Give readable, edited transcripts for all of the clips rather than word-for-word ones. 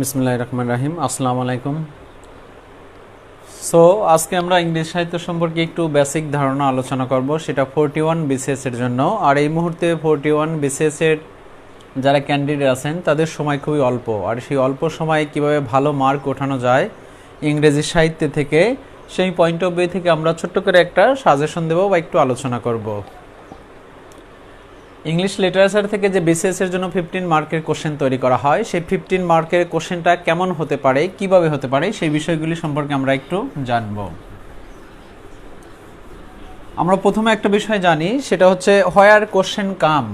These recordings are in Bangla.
বিসমিল্লাহির রহমানির রহিম। আসসালামু আলাইকুম। সো আজকে আমরা ইংরেজি সাহিত্য সম্পর্কে একটু বেসিক ধারণা আলোচনা করব, সেটা 41 বিসিএস এর জন্য। আর এই মুহূর্তে 41 বিসিএস এর যারা ক্যান্ডিডেট আছেন তাদের সময় খুবই অল্প, আর সেই অল্প সময়ে কিভাবে ভালো মার্ক ওঠানো যায় ইংরেজি সাহিত্য থেকে, সেই পয়েন্ট অফ ভিউ থেকে আমরা ছোট্ট করে একটা সাজেশন দেব বা একটু আলোচনা করব। ইংলিশ লিটারেচার থেকে যে বিসিএস এর জন্য 15 মার্কের কোশ্চেন তৈরি করা হয়, সেই 15 মার্কের কোশ্চেনটা কেমন হতে পারে, কিভাবে হতে পারে, সেই বিষয়গুলি সম্পর্কে আমরা একটু জানব। আমরা প্রথমে একটা বিষয় জানি, সেটা হচ্ছে হোয়ার কোশ্চেন কাম।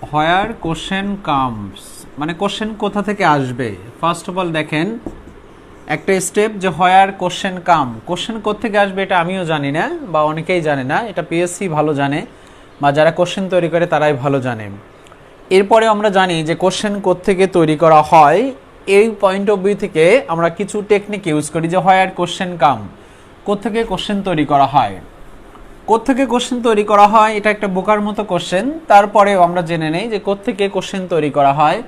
হোয়ার কোশ্চেন কামস মানে কোশ্চেন কোথা থেকে আসবে। ফার্স্ট অফ অল দেখেন একটা স্টেপ, যে হোয়ার কোশ্চেন কাম, কোশ্চেন কোত্থেকে আসবে এটা আমিও জানি না বা অনেকেই জানে না, এটা পিএসসি ভালো জানে বা যারা কোশ্চেন তৈরি করে তারাই ভালো জানে। এরপরে আমরা জানি যে কোশ্চেন কোত্থেকে তৈরি করা হয়, এই পয়েন্ট অফ ভিউ থেকে আমরা কিছু টেকনিক ইউজ করি, যে হোয়ার কোশ্চেন কাম, কোত্থেকে কোশ্চেন তৈরি করা হয়। কোত্থেকে কোশ্চেন তৈরি করা হয় এটা একটা বোকার মতো কোশ্চেন, তারপরেও আমরা জেনে নেই যে কোত্থেকে কোশ্চেন তৈরি করা হয়।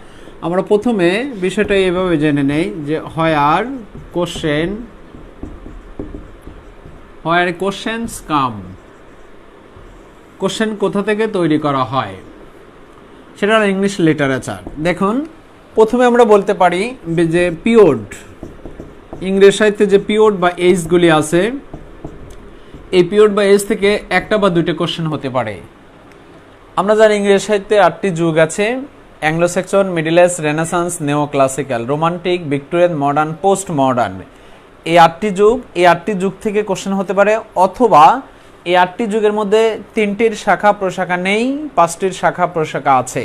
আমরা প্রথমে বিষয়টা এভাবে জেনে নেই যে হোয়ার কোশ্চেনস কাম, কোশ্চেন কোথা থেকে তৈরি করা হয়, সেটা ইংলিশ লিটারেচার। দেখুন প্রথমে আমরা বলতে পারি যে পিরিয়ড, ইংরেজি সাহিত্যে যে পিরিয়ড বা এজগুলি আছে, এই পিরিয়ড বা এজ থেকে একটা বা দুইটা কোশ্চেন হতে পারে। আমরা জানি ইংরেজি সাহিত্যে 8টি যুগ আছে: Anglo section, middle age, renaissance, neo classical, romantic, Victorian, modern, post modern. এই 8টি যুগ থেকে কোশ্চেন হতে পারে, অথবা এই 8টি যুগের মধ্যে 3টির শাখা প্রশাখা নেই, 5টির শাখা প্রশাখা আছে।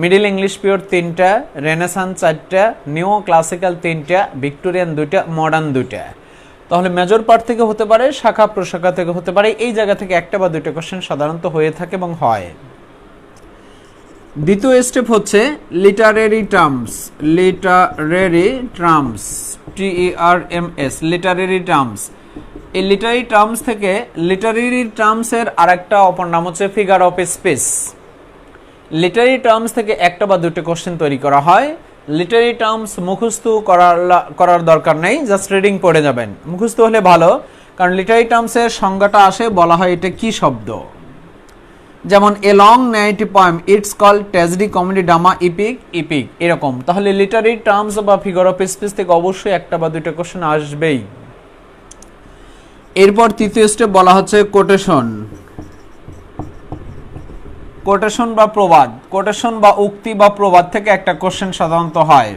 মিডল ইংলিশ পিরিয়ড 3টা, রেনেসান্স 4টা, নিও ক্লাসিক্যাল 3টা, ভিক্টোরিয়ান 2টা, মডার্ন 2টা। তাহলে মেজর পার্ট থেকে হতে পারে, শাখা প্রশাখা থেকে হতে পারে, এই জায়গা থেকে একটা বা দুইটা কোশ্চেন সাধারণত হয়ে থাকে এবং হয়। দ্বিতীয় স্টেপ হচ্ছে literary terms, TERMS, literary terms. এই লিটারেরি টার্মস থেকে, লিটারেরি টার্মসের আরেকটা অপর নাম হচ্ছে figure of speech. Literary terms থেকে একটা বা দুটো কোশ্চেন তৈরি করা হয়। লিটারেরি টার্মস মুখস্থ করার দরকার নেই, জাস্ট রিডিং পড়ে যাবেন, মুখস্থ হলে ভালো, কারণ লিটারেরি টার্মসের সংজ্ঞাটা আসে, বলা হয় এটা কি শব্দ। যেমন a long narrative poem, it's called tragedy, comedy, drama, epic, এরকম। তাহলে লিটারেরি টার্মস বা ফিগার অফ স্পিচ থেকে অবশ্যই একটা বা দুটো কোশ্চেন আসবেই। এরপর তৃতীয় স্টেপ বলা হচ্ছে কোটেশন বা প্রবাদ, কোটেশন বা উক্তি বা প্রবাদ থেকে একটা কোশ্চেন সাধারণত হয়,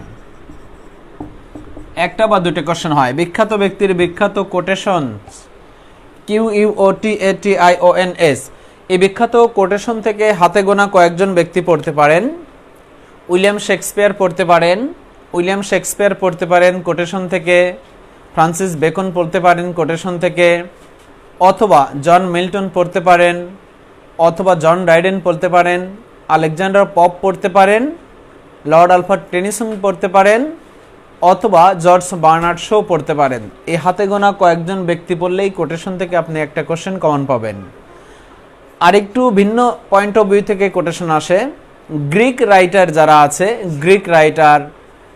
একটা বা দুটো কোশ্চেন হয়। বিখ্যাত ব্যক্তির বিখ্যাত কোটেশন, QUOTATIONS, এই বিখ্যাত কোটেশন থেকে হাতে গোনা কয়েকজন ব্যক্তি পড়তে পারেন। উইলিয়াম শেক্সপিয়ার পড়তে পারেন কোটেশন থেকে, ফ্রান্সিস বেকন পড়তে পারেন কোটেশন থেকে, অথবা জন মিল্টন পড়তে পারেন, অথবা জন ড্রাইডেন পড়তে পারেন, আলেকজান্ডার পপ পড়তে পারেন, লর্ড আলফ্রেড টেনিসন পড়তে পারেন, অথবা জর্জ বার্নার্ড শো পড়তে পারেন। এই হাতে গোনা কয়েকজন ব্যক্তি পড়লেই কোটেশন থেকে আপনি একটা কোশ্চেন কমন পাবেন। আরেকটু ভিন্ন পয়েন্ট অফ ভিউ থেকে কোটেশন আসে। গ্রিক রাইটার যারা আছে, গ্রিক রাইটার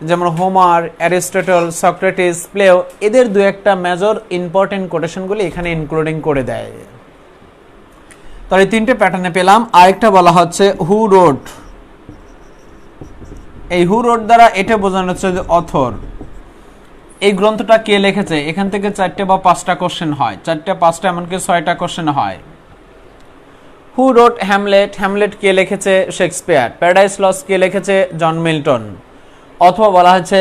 যেমন হোমার, অ্যারিস্টটল, সক্রেটিস, প্লেও, এদের দু একটা মেজর ইম্পর্টেন্ট কোটেশনগুলি এখানে ইনক্লুডিং করে দেয়। তাহলে 3টে প্যাটার্নে পেলাম। আরেকটা বলা হচ্ছে হু রোট। এই হু রোট দ্বারা এটা বোঝানো হচ্ছে যে অথর, এই গ্রন্থটা কে লিখেছে, এখান থেকে 4টে বা 5টা কোশ্চেন হয়, 4টে 5টা এমনকি 6টা কোশ্চেন হয়। হু রোট হ্যামলেট কে লিখেছে, শেক্সপিয়ার। প্যারাডাইস লস্ট কে লিখেছে, জন মিল্টন। অথবা বলা হচ্ছে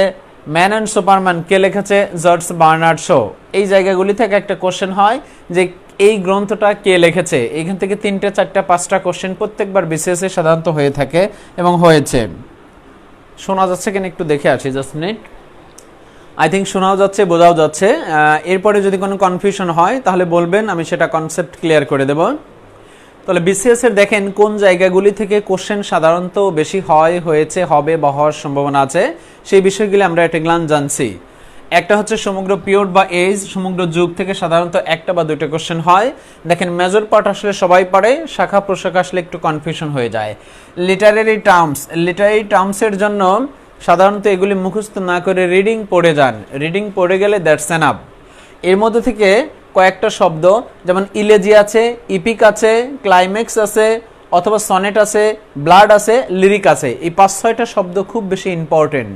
ম্যান অ্যান্ড সুপারম্যান কে লিখেছে, জর্জ বার্নার্ড শো। এই জায়গাগুলি থেকে একটা কোশ্চেন হয় যে এই গ্রন্থটা কে লিখেছে। এখান থেকে 3টে 4টা 5টা কোশ্চেন প্রত্যেকবার বিসিএস এ সাধারণত হয়ে থাকে এবং হয়েছে। শোনা যাচ্ছে কিনা একটু দেখে আসি, জাস্ট মিনিট। আই থিঙ্ক শোনাও যাচ্ছে, বোঝাও যাচ্ছে। এরপরে যদি কোনো কনফিউশন হয় তাহলে বলবেন, আমি সেটা কনসেপ্ট ক্লিয়ার করে দেব। তাহলে বিসিএস এর দেখেন কোন জায়গাগুলি থেকে কোশ্চেন সাধারণত বেশি হয়েছে, হবে বা হওয়ার সম্ভাবনা আছে, সেই বিষয়গুলি আমরা একটা গ্লান্স জানছি। একটা হচ্ছে সমগ্র পিরিয়ড বা এজ, সমগ্র যুগ থেকে সাধারণত একটা বা দুটো কোশ্চেন হয়। দেখেন মেজর পার্ট আসলে সবাই পারে, শাখা প্রশাখা আসলে একটু কনফিউশন হয়ে যায়। লিটারারি টার্মসের জন্য সাধারণত এগুলি মুখস্থ না করে রিডিং পড়ে যান, রিডিং পড়ে গেলে দ্যাটস এনাফ। এর মধ্যে থেকে কয়েকটা শব্দ যেমন ইলেজি আছে, ইপিক আছে, ক্লাইম্যাক্স আছে, অথবা সনেট আছে, ব্লাড আছে, লিরিক আছে, এই 5-6টা শব্দ খুব বেশি ইম্পর্টেন্ট।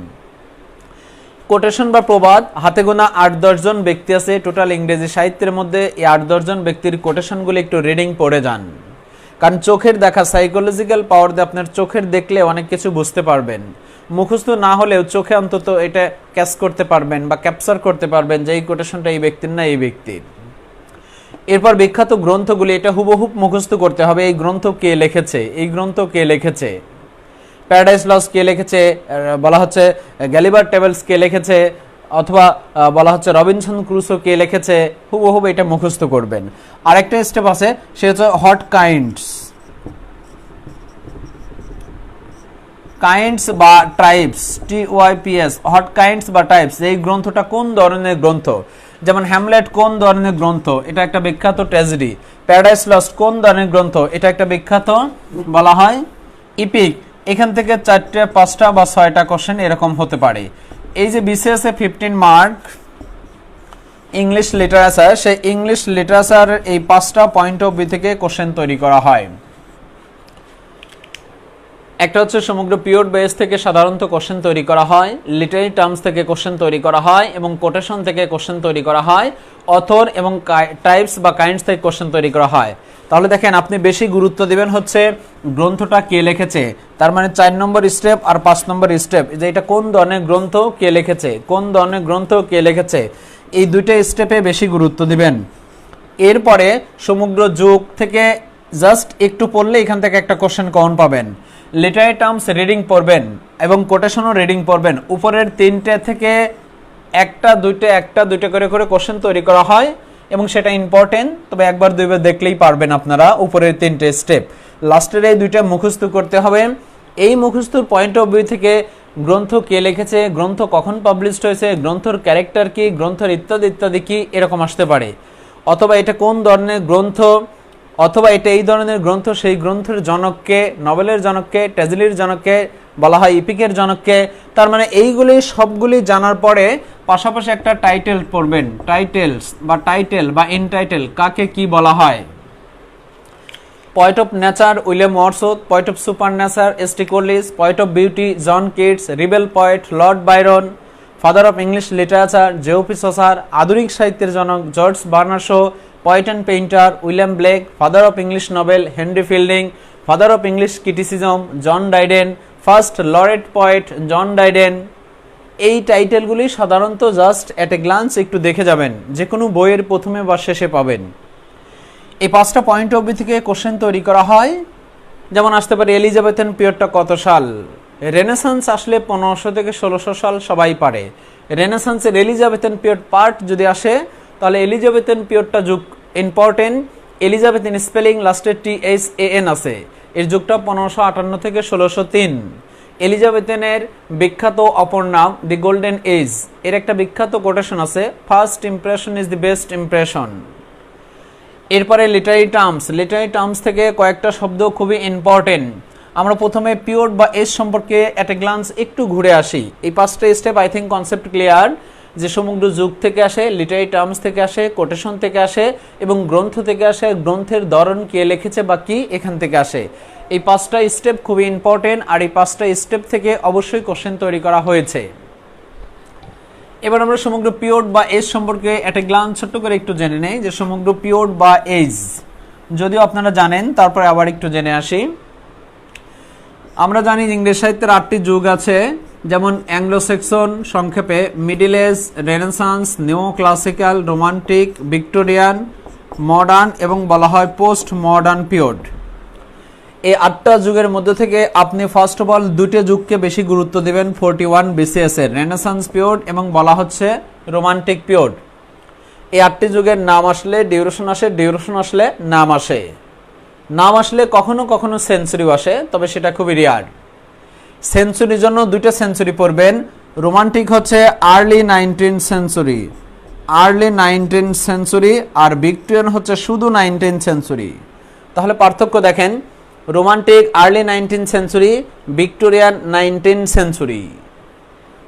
কোটেশন বা প্রবাদ হাতে গোনা 8-10 জন ব্যক্তি আছে টোটাল ইংরেজি সাহিত্যের মধ্যে। এই 8-10 জন ব্যক্তির কোটেশনগুলি একটু রিডিং পড়ে যান, কারণ চোখের দেখা, সাইকোলজিক্যাল পাওয়ার দিয়ে আপনার চোখের দেখলে অনেক কিছু বুঝতে পারবেন। মুখস্থ না হলেও চোখে অন্তত এটা ক্যাচ করতে পারবেন বা ক্যাপচার করতে পারবেন যে এই কোটেশনটা এই ব্যক্তির না এই ব্যক্তির। এরপর বিখ্যাত গ্রন্থগুলি, এটা হুবহুব মুখস্থ করতে হবে। এই গ্রন্থ কে লিখেছে, এই গ্রন্থ কে লিখেছে, প্যারাডাইস লস্ট কে লিখেছে, বলা হচ্ছে গ্যালিবার ট্রাভেলস কে লিখেছে, অথবা বলা হচ্ছে রবিনসন ক্রুসো কে লিখেছে, হুবহুব এটা মুখস্থ করবেন। আরেকটা স্টেপ আছে, সে হচ্ছে হট কাইন্ডস বা টাইপস, TYPS, হট কাইন্ডস বা টাইপস, এই গ্রন্থটা কোন ধরনের গ্রন্থ। যেমন হ্যামলেট কোন ধরনের গ্রন্থ, এটা একটা বিখ্যাত ট্র্যাজেডি। প্যারাডাইস লস্ট কোন ধরনের গ্রন্থ, এটা একটা বিখ্যাত বলা হয় ইপিক। এখান থেকে 4টে 5টা বা 6টা কোশ্চেন এরকম হতে পারে। এই যে বিসিএস এ 15 মার্ক ইংলিশ লিটারেচার, সেই ইংলিশ লিটারেচার এই 5টা পয়েন্ট অফ ভিউ থেকে কোশ্চেন তৈরি করা হয়। একটা হচ্ছে সমগ্র পিরিয়ড বেস থেকে সাধারণত কোশ্চেন তৈরি করা হয়, লিটারি টার্মস থেকে কোশ্চেন তৈরি করা হয় এবং কোটেশন থেকে কোশ্চেন তৈরি করা হয়, অথর এবং টাইপস বা কাইন্ডস থেকে কোশ্চেন তৈরি করা হয়। তাহলে দেখেন আপনি বেশি গুরুত্ব দিবেন হচ্ছে গ্রন্থটা কে লিখেছে, তার মানে 4 নম্বর স্টেপ আর 5 নম্বর স্টেপ, যে এটা কোন ধরনের গ্রন্থ কে লিখেছে, কোন ধরনের গ্রন্থ কে লিখেছে, এই দুইটা স্টেপে বেশি গুরুত্ব দিবেন। এরপরে সমগ্র যুগ থেকে জাস্ট একটু পড়লে এখান থেকে একটা কোশ্চেন কমন পাবেন। লিটারি টার্মস রিডিং পড়বেন এবং কোটেশনও রিডিং পড়বেন। উপরের 3টে থেকে একটা দুইটা করে কোশ্চেন তৈরি করা হয় এবং সেটা ইম্পর্টেন্ট, তবে একবার দুইবার দেখলেই পারবেন আপনারা উপরের 3টে স্টেপ। লাস্টের এই 2টা মুখস্থ করতে হবে। এই মুখস্থর পয়েন্ট অফ ভিউ থেকে গ্রন্থ কে লিখেছে, গ্রন্থ কখন পাবলিশড হয়েছে, গ্রন্থর ক্যারেক্টার কি, গ্রন্থের ইত্যাদি ইত্যাদি কি, এরকম আসতে পারে। অথবা এটা কোন ধরনের গ্রন্থ, অথবা এটা এই ধরনের গ্রন্থ, সেই গ্রন্থের জনককে, নভেলের জনককে, ট্র্যাজেডির জনককে, বলা হয় ইপিকের জনককে। তার মানে এইগুলি সবগুলি জানার পরে পাশাপাশি একটা টাইটেল পড়বেন, টাইটেলস বা টাইটেল বা ইনটাইটেল কাকে কি বলা হয়। Poet of nature William Wordsworth, poet of super nature S T. Collins, poet of beauty John Keats, rebel poet Lord Byron, father of English literature Geoffrey. Chaucer, আধুনিক সাহিত্যের জনক George Bernard Shaw, poet and painter William Blake, father of English novel Henry Fielding, father of English criticism John Dryden, first laureate poet John Dryden। এই টাইটেলগুলি সাধারণত জাস্ট এট এ গ্লান্স একটু দেখে যাবেন, যে কোনো বইয়ের প্রথমে বা শেষে পাবেন। এই 5টা পয়েন্ট অফ ভিউ থেকে কোশ্চেন তৈরি করা হয়। যেমন আসতে পারে এলিজাবেথেন পিরিয়ডটা কত সাল, রেনেসান্স আসলে 1500 থেকে 1600 সাল সবাই পারে। রেনেসান্সের এলিজাবেথেন পিরিয়ড পার্ট যদি আসে তাহলে এলিজাবেথেন পিরিয়ডটা যুগ ইম্পর্টেন্ট। এলিজাবেথেন স্পেলিং লাস্টে THAN আছে, এর যুগটা 1558 থেকে 1603। এলিজাবেথেনের বিখ্যাত অপর নাম দি গোল্ডেন এজ, এর একটা বিখ্যাত কোটেশন আছে, first impression is the best impression. এরপরে লিটারি টার্মস থেকে কয়েকটা শব্দ খুবই ইম্পর্টেন্ট। আমরা প্রথমে পিরিয়ড বা এজ সম্পর্কে এট এ গ্লান্স একটু ঘুরে আসি। এই 5টা step I think concept clear, যে সমগ্র যুগ থেকে আসে, লিটারি টার্মস থেকে আসে, কোটেশন থেকে আসে এবং গ্রন্থ থেকে আসে, গ্রন্থের ধরন কে লিখেছে বা কি এখান থেকে আসে। এই 5টা স্টেপ খুবই ইম্পর্টেন্ট আর এই 5টা স্টেপ থেকে অবশ্যই কোশ্চেন তৈরি করা হয়েছে। এবার আমরা সমগ্র পিরিয়ড বা এজ সম্পর্কে এট এ গ্লান্স ছোট্ট করে একটু জেনে নেই, যে সমগ্র পিরিয়ড বা এজ যদিও আপনারা জানেন, তারপরে আবার একটু জেনে আসি। আমরা জানি ইংরেজ সাহিত্যের 8টি যুগ আছে, যেমন অ্যাংলো সেক্সন, সংক্ষেপে middle age, renaissance, neo classical, romantic, Victorian, modern এবং বলা হয় পোস্ট মডার্ন পিরিয়ড। এই 8টা যুগের মধ্যে থেকে আপনি ফার্স্ট অফ অল 2টে যুগকে বেশি গুরুত্ব দেবেন 41 BCS এর, রেনেসান্স পিরিয়ড এবং বলা হচ্ছে রোমান্টিক পিরিয়ড। এই 8টি যুগের নাম আসলে ডিউরেশন আসে, ডিউরেশন আসলে নাম আসে, নাম আসলে কখনো কখনো সেঞ্চুরিও আসে, তবে সেটা খুবই রেয়ার। সেঞ্চুরির জন্য 2টা সেঞ্চুরি পড়বেন, রোমান্টিক হচ্ছে early 19th century, early 19th century, আর ভিক্টোরিয়ান হচ্ছে শুধু 19th সেঞ্চুরি। তাহলে পার্থক্য দেখেন, romantic early 19th century, Victorian 19th century.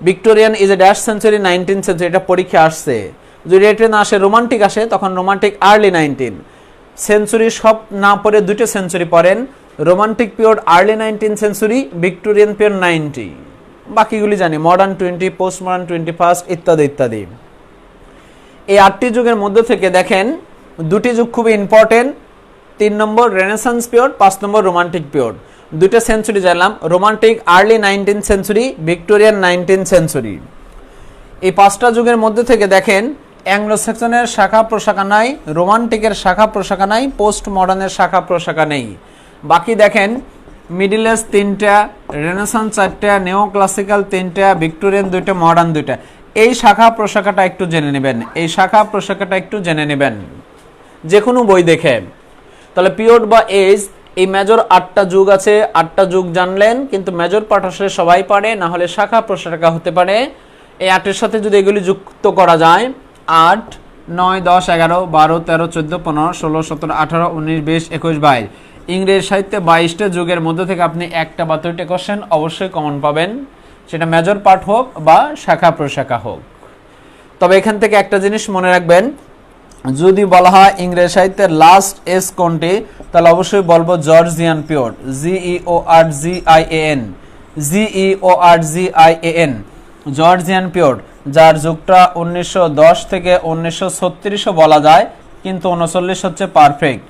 Victorian is a dash century, 19th century, এটা পরীক্ষা আসছে। যদি এটা না আসে রোমান্টিক আসে তখন রোমান্টিক আর্লি 19 সেঞ্চুরি সব না পড়ে দুটো সেঞ্চুরি পড়েন, romantic period early 19th century, Victorian period 90, বাকিগুলি জানি মডার্ন 20, পোস্ট মডার্ন 21 ইত্যাদি ইত্যাদি। এই 8টি যুগের মধ্যে থেকে দেখেন দুটি যুগ খুবই ইম্পর্টেন্ট, 3 নম্বর রেনেসান্স পিরিয়ড, 5 নম্বর রোমান্টিক পিরিয়ড। দুটো সেঞ্চুরি জানলাম, romantic early 19th century, Victorian 19th century. এই 5টা যুগের মধ্যে থেকে দেখেন অ্যাংলো সেকশনের শাখা প্রশাখা নাই, রোমান্টিকের শাখা প্রশাখা নাই, পোস্ট মডার্নের শাখা প্রশাখা নেই। বাকি দেখেন মিডিল এজ 3টা, রেনেসান্স 4টা, নিও ক্লাসিক্যাল 3টা, ভিক্টোরিয়ান 2টা, মডার্ন 2টা। এই শাখা প্রশাখাটা একটু জেনে নেবেন, এই শাখা প্রশাখাটা একটু জেনে নেবেন যে কোনো বই দেখে। তাহলে পিরিয়ড বা এজ, এই মেজর 8টা যুগ আছে, 8টা যুগ জানলেন, কিন্তু মেজর পার্ট আসলে সবাই পারে, না হলে শাখা প্রশাখা হতে পারে। এই 8-এর সাথে যদি এগুলি যুক্ত করা যায়, 8, 9, 10, 11, 12, 13, 14, 15, 16, 17, 18, 19, 20, 21, 22। ইংরেজি সাহিত্যে 22টা যুগের মধ্যে থেকে আপনি একটা বা দুইটা কোশ্চেন অবশ্যই কমন পাবেন, সেটা মেজর পার্ট হোক বা শাখা প্রশাখা হোক। তবে এখান থেকে একটা জিনিস মনে রাখবেন, যদি বলা হয় ইংরেজি সাহিত্যের লাস্ট এজ কোনটি, তাহলে অবশ্যই বলবো Georgian period, GEORGIAN, GEORGIAN, Georgian period, যার যুগটা 1910 থেকে 1936ও বলা যায়, কিন্তু 39 হচ্ছে পারফেক্ট।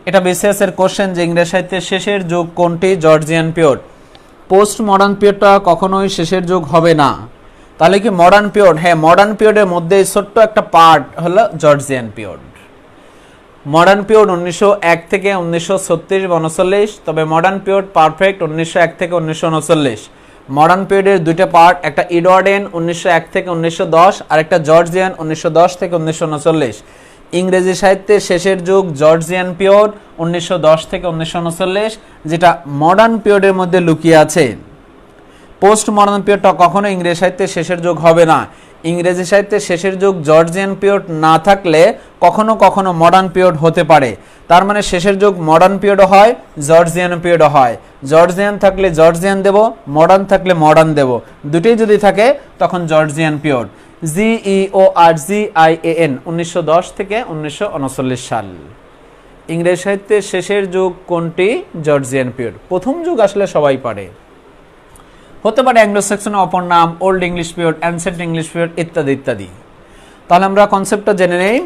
এটা বিসিএস এর কোশ্চেন যে ইংরেজি সাহিত্যের শেষের যুগ কোনটি, জর্জিয়ান পিরিয়ড। পোস্ট মডার্ন পিরিয়ডটা কখনোই শেষের যুগ হবে না। তাহলে কি মডার্ন পিরিয়ড? হ্যাঁ, মডার্ন পিরিয়ডের মধ্যে ছোট্ট একটা পার্ট হলো জর্জিয়ান পিরিয়ড। মডার্ন পিরিয়ড 1901 থেকে 1936 বা 39, তবে মডার্ন পিরিয়ড পারফেক্ট 1901 থেকে 1939। মডার্ন পিরিয়ডের দুইটা পার্ট, একটা এডওয়ার্ডিয়ান 1901 থেকে 1910, আর একটা জর্জিয়ান 1910 থেকে 1939। ইংরেজি সাহিত্যের শেষের যুগ জর্জিয়ান পিরিয়ড 1910 থেকে 1939, যেটা মডার্ন পিরিয়ডের মধ্যে লুকিয়ে আছে। পোস্ট মডার্ন পিরিয়ডটা কখনো ইংরেজি সাহিত্যের শেষের যুগ হবে না। ইংরেজি সাহিত্যের শেষের যুগ জর্জিয়ান পিরিয়ড না থাকলে কখনো কখনো মডার্ন পিরিয়ড হতে পারে। তার মানে শেষের যুগ মডার্ন পিরিয়ডও হয়, জর্জিয়ান পিরিয়ডও হয়। জর্জিয়ান থাকলে জর্জিয়ান দেব, মডার্ন থাকলে মডার্ন দেব, দুটোই যদি থাকে তখন জর্জিয়ান পিরিয়ড। GEORGIAN, 1910 থেকে 1939 সাল। ইংরেজি সাহিত্যের শেষের যুগ কোনটি, জর্জিয়ান পিরিয়ড। প্রথম যুগ আসলে সবাই পারে, হতে পারে অ্যাংলো সেকশন অপর নাম, old English period, ancient English period ইত্যাদি ইত্যাদি। তাহলে আমরা কনসেপ্টটা জেনে নেই।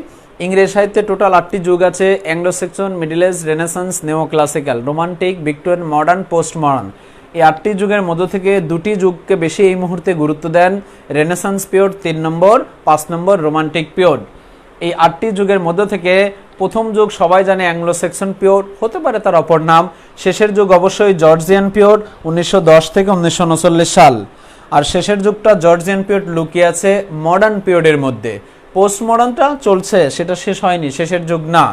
ইংরেজি সাহিত্যে টোটাল 8টি যুগ আছে, Anglo section, middle age, renaissance, neo classical, romantic, Victorian, modern, post modern. এই 8টি যুগের মধ্য থেকে দুটি যুগকে বেশি এই মুহূর্তে গুরুত্ব দেন, রেনেসান্স পিরিয়ড 3 নম্বর, 5 নম্বর রোমান্টিক পিরিয়ড। এই 8টি যুগের মধ্য থেকে প্রথম যুগ সবাই জানে অ্যাংলো সেকশন পিরিয়ড, হতে পারে তার অপর নাম। শেষের যুগ অবশ্যই জর্জিয়ান পিরিয়ড 1910 থেকে 1939 সাল। আর শেষের যুগটা জর্জিয়ান পিরিয়ড লুকিয়ে আছে মডার্ন পিরিয়ডের মধ্যে। পোস্ট মডার্নটা চলছে, সেটা শেষ হয়নি, শেষের যুগ না।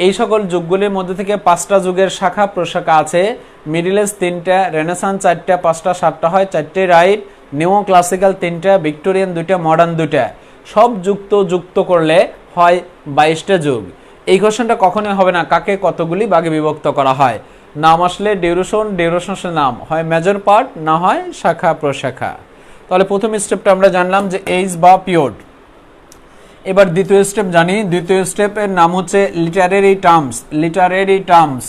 এই সকল যুগগুলির মধ্যে থেকে 5টা যুগের শাখা প্রশাখা আছে। মিডিল এজ 3টা, রেনেসান্স 4টা, 5টা 7টা হয়, 4টে রাইট, নিও ক্লাসিক্যাল 3টা, ভিক্টোরিয়ান 2টা, মডার্ন 2টা। সব যুক্ত করলে হয় 22টা যুগ। এই কোশ্চেনটা কখনোই হবে না কাকে কতগুলি ভাগে বিভক্ত করা হয়। নাম আসলে ডিউরেশন নাম হয় মেজর পার্ট, না হয় শাখা প্রশাখা। তাহলে প্রথম স্টেপটা আমরা জানলাম যে এইজ বা পিরিয়ড। এবার দ্বিতীয় স্টেপ জানি। দ্বিতীয় স্টেপের নাম হচ্ছে লিটারেরি টার্মস।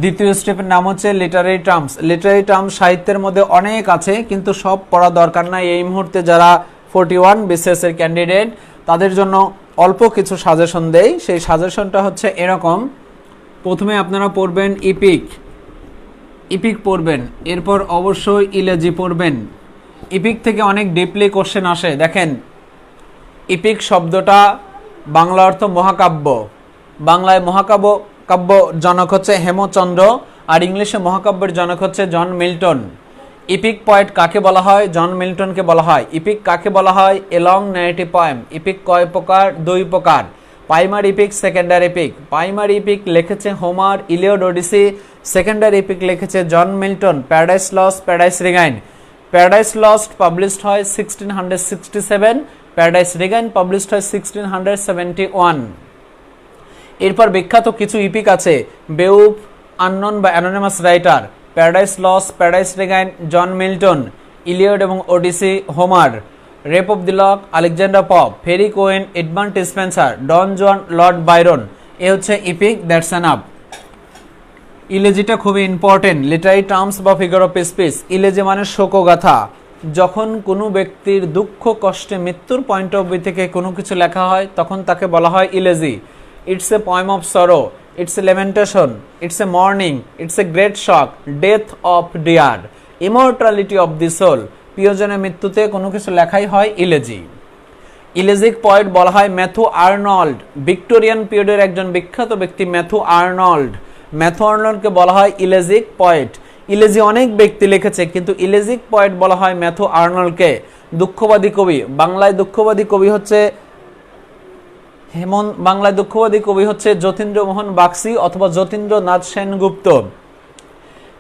দ্বিতীয় স্টেপের নাম হচ্ছে লিটারেরি টার্মস। লিটারেরি টার্মস সাহিত্যের মধ্যে অনেক আছে, কিন্তু সব পড়া দরকার নাই এই মুহূর্তে। যারা 41 বিসিএস এর ক্যান্ডিডেট তাদের জন্য অল্প কিছু সাজেশন দেই। সেই সাজেশনটা হচ্ছে এরকম। প্রথমে আপনারা পড়বেন ইপিক পড়বেন, এরপর অবশ্যই ইলেজি পড়বেন। ইপিক থেকে অনেক ডিপলি কোশ্চেন আসে। দেখেন, ইপিক শব্দটা বাংলা অর্থ মহাকাব্য। বাংলায় কাব্য জনক হচ্ছে হেমচন্দ্র, আর ইংলিশে মহাকাব্যের জনক হচ্ছে জন মিল্টন। ইপিক পয়েট কাকে বলা হয়? জন মিল্টনকে বলা হয়। ইপিক কাকে বলা হয়? A long narrative poem. Epic কয় প্রকার? 2 প্রকার, primary epic, secondary epic. Primary epic লিখেছে Homer, Iliad, Odyssey. Secondary epic লিখেছে John Milton, paradise lost, paradise regain. Paradise lost published হয় 1667, প্যারাডাইস রিগাইন পাবলিশড হয় 1671। এরপর বিখ্যাত কিছু ইপিক আছে, বেউফ, আননোন বা anonymous writer, paradise lost, paradise regain, John Milton, Iliad এবং Odyssey, Homer, rape of the lock, Alexander Pope, faerie queene, Edmund Spenser, Donne John, Lord Byron. এ হচ্ছে ইপিক, দ্যাটস এনাফ। ইলেজিটা খুবই ইম্পর্টেন্ট, লিটারি টার্মস বা ফিগার অফ স্পিচ। ইলেজি মানে শোকগাথা। যখন কোনো ব্যক্তির দুঃখ কষ্টে মৃত্যুর পয়েন্ট অফ ভিউ থেকে কোনো কিছু লেখা হয় তখন তাকে বলা হয় elegy. It's a poem of sorrow, it's a lamentation, it's a mourning, it's a great shock, death of dear, immortality of the soul. প্রিয়জনের মৃত্যুতে কোনো কিছু লেখাই হয় ইলেজি। ইলেজিক পয়েট বলা হয় ম্যাথু আর্নল্ড, ভিক্টোরিয়ান পিরিয়ডের একজন বিখ্যাত ব্যক্তি ম্যাথু আর্নল্ড। ম্যাথু আর্নল্ডকে বলা হয় ইলেজিক পয়েট। ইলেজি অনেক ব্যক্তি লিখেছে, কিন্তু ইলেজিক পয়েট বলা হয় ম্যাথু আর্নল্ডকে। দুঃখবাদী কবি, বাংলায় দুঃখবাদী কবি হচ্ছে যতীন্দ্রমোহন বাগচি অথবা যতীন্দ্রনাথ সেনগুপ্ত।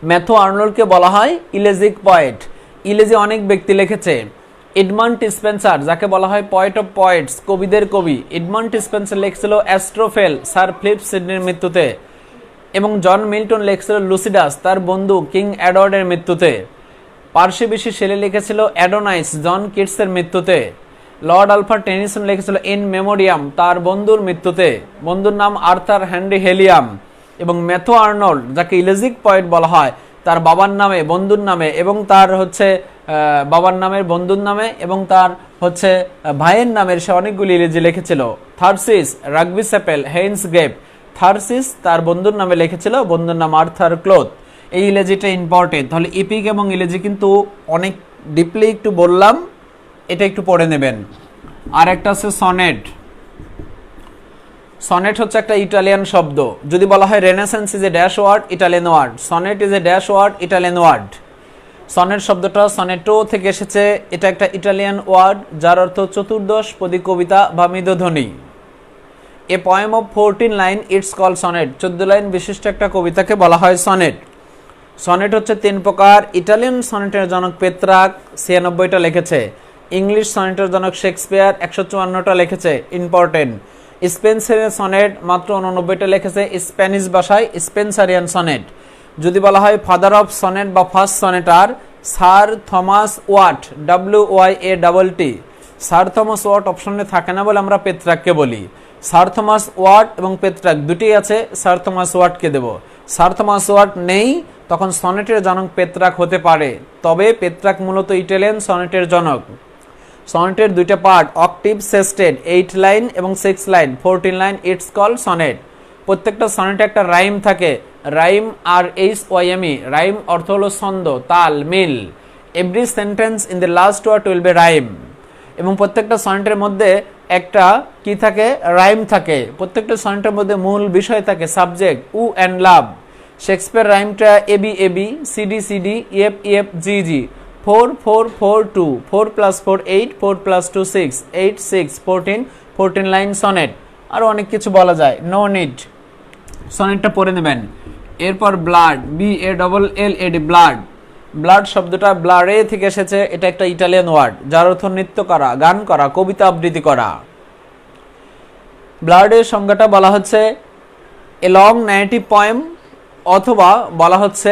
ম্যাথু আর্নল্ডকে বলা হয় ইলেজিক পয়েট। ইলেজি অনেক ব্যক্তি লিখেছে। এডমান্ড স্পেন্সার, যাকে বলা হয় পয়েট অফ পয়েটস, কবিদের কবি, Edmund Spencer লিখছিল Astrophel sir Philip সিডনির মৃত্যুতে, এবং জন মিল্টন লিখছিল লুসিডাস তার বন্ধু কিং এডওয়ার্ডের মৃত্যুতে। পার্সি বিশি শেলি লিখেছিল অ্যাডোনাইস জন কিটসের মৃত্যুতে। লর্ড আলফ্রেড টেনিসন লিখেছিল ইন মেমোরিয়াম তার বন্ধুর মৃত্যুতে, বন্ধুর নাম আর্থার হেনরি হেলিয়াম। এবং ম্যাথু আর্নল্ড, যাকে ইলেজিক পয়েট বলা হয়, তার বাবার নামে, বন্ধুর নামে এবং তার হচ্ছে বাবার নামের, বন্ধুর নামে এবং তার হচ্ছে ভাইয়ের নামের সে অনেকগুলি ইলেজি লিখেছিল। থার্সিস, রাগবি স্যাপেল, হেইন্স গেপ। থার্সিস তার বন্ধুর নামে লিখেছিল, বন্ধুর নাম আর্থার ক্লোথ। এই ইলেজিটা ইম্পর্টেন্ট। তাহলে ইপিক এবং ইলেজি কিন্তু অনেক ডিপলি একটু বললাম, এটা একটু পড়ে নেবেন। আর একটা আছে সনেট। সনেট হচ্ছে একটা ইটালিয়ান শব্দ। যদি বলা হয় renaissance is a dash word, Italian word. Sonnet is a dash word, Italian word. Sonnet শব্দটা সনেটো থেকে এসেছে। এটা একটা ইটালিয়ান ওয়ার্ড যার অর্থ চতুর্দশপদী কবিতা বা মৃদুধ্বনি। A poem of 14 line it's call sonnet. 14 line বিশিষ্ট একটা কবিতাকে বলা হয় সনেট। সনেট হচ্ছে 3 প্রকার। ইটালিয়ান সনেটের জনক পেত্রাক 96টা লিখেছে। ইংলিশ সনেটের জনক শেক্সপিয়ার 154টা লিখেছে, ইম্পর্টেন্ট। স্পেন্সারিয়ান সনেট মাত্র 89টা লিখেছে স্প্যানিশ ভাষায়, স্পেন্সারিয়ান সনেট। যদি বলা হয় ফাদার অফ সনেট বা first sonneteer, sir Thomas Wyatt, WYATT। Sir Thomas Wyatt অপশনে থাকে না বলে আমরা পেত্রাককে বলি। স্যার থমাস ওয়াট এবং পেত্রাক দুটোই আছে, স্যার থমাস ওয়াটকে দেব। স্যার থমাস ওয়াট নেই, তখন সনেটের জনক পেত্রাক হতে পারে, তবে পেত্রাক মূলত ইটালিয়ান সনেটের জনক। সনেটের দুইটা পার্ট, অক্টিভ সেস্টেড 8 লাইন এবং 6 line, 14 line, it's call sonnet. প্রত্যেকটা সনেটে একটা রাইম থাকে, রাইম RHYME। রাইম অর্থ হলো ছন্দ, তাল, মিল। Every sentence in the last word will be rhyme. এবং প্রত্যেকটা সনেটের মধ্যে একটা কি থাকে, রাইম থাকে। প্রত্যেকটা সনেটের মধ্যে মূল বিষয় থাকে, subject, woo and love. Shakespeare রাইমটা AB CD EF GG 4 4 4 2 4 + 4 8 4 + 2 6 8 6 14 line sonnet. আরও অনেক কিছু বলা যায়, নো নিড। সনেটটা পড়ে নেবেন। এরপর ব্লাড, BALLAD, ব্লাড। ব্লাড শব্দটা ব্লাডে থেকে এসেছে। এটা একটা ইটালিয়ান ওয়ার্ড যার অর্থ নৃত্য করা, গান করা, কবিতা আবৃত্তি করা। ব্লাডের সংজ্ঞাটা বলা হচ্ছে এ লং ন্যারেটিভ পয়েম, অথবা বলা হচ্ছে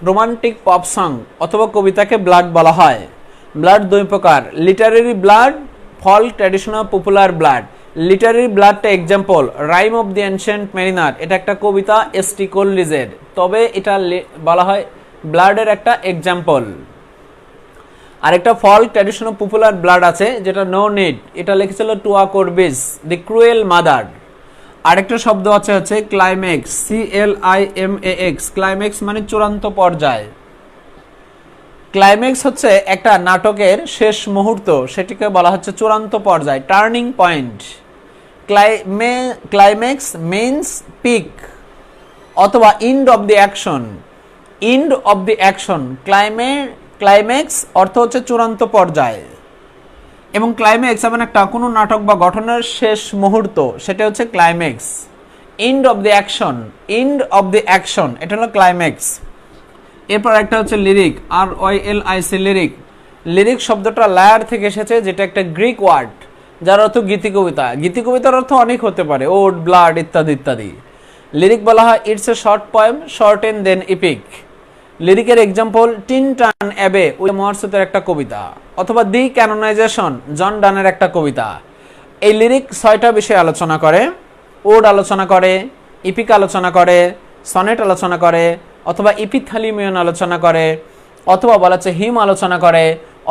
রোমান্টিক পপ সং অথবা কবিতাকে ব্লাড বলা হয়। ব্লাড 2 প্রকার, literary ballad, folk, traditional, popular ballad. Literary ব্লাডটা example rime of the ancient mariner, এটা একটা কবিতা ST কোলরিজের, তবে এটা বলা হয় ব্লাডের একটা এক্সাম্পল। আরেকটা ফল্ক, ট্র্যাডিশনাল, পপুলার ব্লাড আছে যেটা নো নিড, এটা লিখেছিল টুয়া কোরবিস, দি ক্রুয়েল মাদার। আরেকটা শব্দ হচ্ছে ক্লাইম্যাক্স, CLIMAX। ক্লাইম্যাক্স মানে চূড়ান্ত পর্যায়। ক্লাইম্যাক্স হচ্ছে একটা নাটকের শেষ মুহূর্ত, সেটিকে বলা হচ্ছে চূড়ান্ত পর্যায়, turning point. Climax means peak অথবা end of the action. End of the action, climax অর্থ হচ্ছে চূড়ান্ত পর্যায়। এবং ক্লাইম্যাক্স এমন একটা কোনো নাটক বা ঘটনার শেষ মুহূর্ত, সেটা হচ্ছে climax. And of the action, end of the action, এটা হলো ক্লাইম্যাক্স। এরপর একটা হচ্ছে লিরিক, RYLIC, লিরিক। লিরিক শব্দটা লায়ার থেকে এসেছে, যেটা একটা গ্রিক ওয়ার্ড, যার অর্থ গীতি কবিতা। গীতি কবিতার অর্থ অনেক হতে পারে, ওড, ব্লাড ইত্যাদি ইত্যাদি। লিরিক বলা হয় it's a short poem, shorter than epic. লিরিকের example Tintern Abbey, William ওয়ার্ডসওয়ার্থের একটা কবিতা, অথবা দি ক্যানোনাইজেশন, জন ডানের একটা কবিতা। এই লিরিক 6টা বিষয় আলোচনা করে। ওড আলোচনা করে, ইপিক আলোচনা করে, সনেট আলোচনা করে, অথবা ইপিথালিমিয়ন আলোচনা করে, অথবা বলা হচ্ছে হিম আলোচনা করে,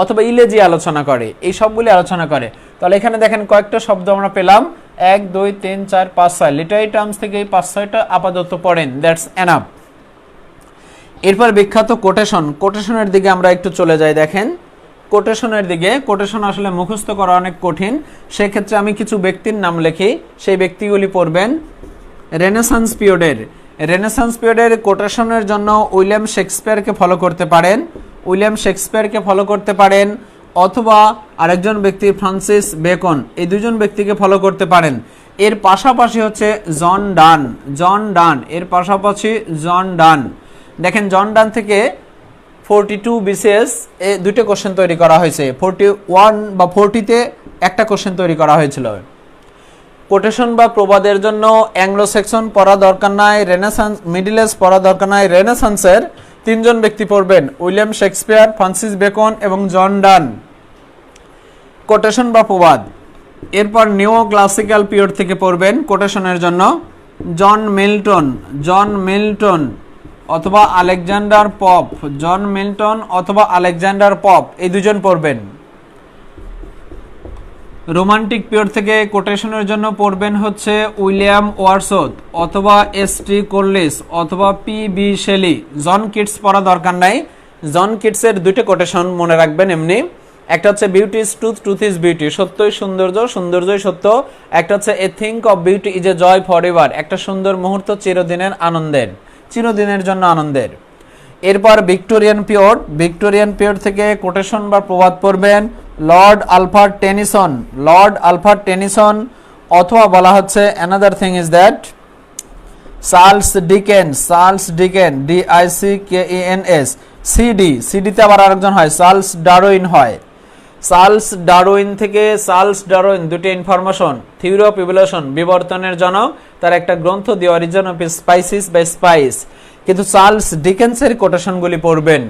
অথবা ইলেজি আলোচনা করে। এই সবগুলি আলোচনা করে। তাহলে এখানে দেখেন কয়েকটা শব্দ আমরা পেলাম, 1 2 3 4 5 6 লিটারি টার্মস থেকে এই 5-6টা আপাতত পড়েন, দ্যাটস এনাফ। এরপর বিখ্যাত কোটেশন, কোটেশনের দিকে আমরা একটু চলে যাই। দেখেন কোটেশনের দিকে, কোটেশন আসলে মুখস্থ করা অনেক কঠিন, সেক্ষেত্রে আমি কিছু ব্যক্তির নাম লিখি, সেই ব্যক্তিগুলি পড়বেন। রেনেসান্স পিরিয়ডের কোটেশনের জন্য উইলিয়াম শেক্সপিয়ারকে ফলো করতে পারেন, অথবা আরেকজন ব্যক্তি ফ্রান্সিস বেকন, এই দুজন ব্যক্তিকে ফলো করতে পারেন। এর পাশাপাশি হচ্ছে জন ডান, এর পাশাপাশি জন ডান। দেখেন জন ডান থেকে 42 বিসিএস এ দুটো কোশ্চেন তৈরি করা হয়েছে, 41 বা 40-তে একটা কোশ্চেন তৈরি করা হয়েছিল। কোটেশন বা প্রবাদের জন্য অ্যাংলো সেকশন পড়া দরকার নাই, রেনেসান্স মিডল এজ পড়া দরকার নাই। রেনেসান্সের 3জন ব্যক্তি পড়বেন, উইলিয়াম শেক্সপিয়ার, ফ্রান্সিস বেকন এবং জন ডান। কোটেশন বা প্রবাদ। এরপর নিও ক্লাসিক্যাল পিরিয়ড থেকে পড়বেন কোটেশনের জন্য জন মিল্টন অথবা আলেকজান্ডার পপ, এই দুজন পড়বেন। রোমান্টিক পিরিয়ড থেকে কোটেশনের জন্য পড়বেন হচ্ছে উইলিয়াম ওয়ার্ডসওয়ার্থ অথবা এস.টি. কোলরিজ অথবা পি.বি. শেলি। জন কিটস পড়া দরকার নাই। জন কিটসের দুটো কোটেশন মনে রাখবেন এমনি, একটা হচ্ছে beauty is truth, truth is beauty, সত্যই সৌন্দর্য, সৌন্দর্যই সত্য। একটা হচ্ছে a thing of beauty is a joy for ever, একটা সুন্দর মুহূর্ত চিরদিনের জন্য আনন্দের। এরপর ভিক্টোরিয়ান পিরিয়ড থেকে কোটেশন বা প্রবাদ পড়বেন লর্ড আলফ্রেড টেনিসন, অথবা বলা হচ্ছে another thing is that Charles Dickens DICKENS। সিডিতে আবার আরেকজন হয়, চার্লস ডারউইন দুটি ইনফরমেশন, থিওরি অফ ইভলিউশন, বিবর্তনের জনক, তার একটা গ্রন্থ দি অরিজিন অফ স্পাইসিস বা স্পাইস। কিন্তু চার্লস ডিকেন্সের কোটেশনগুলি পড়বেন।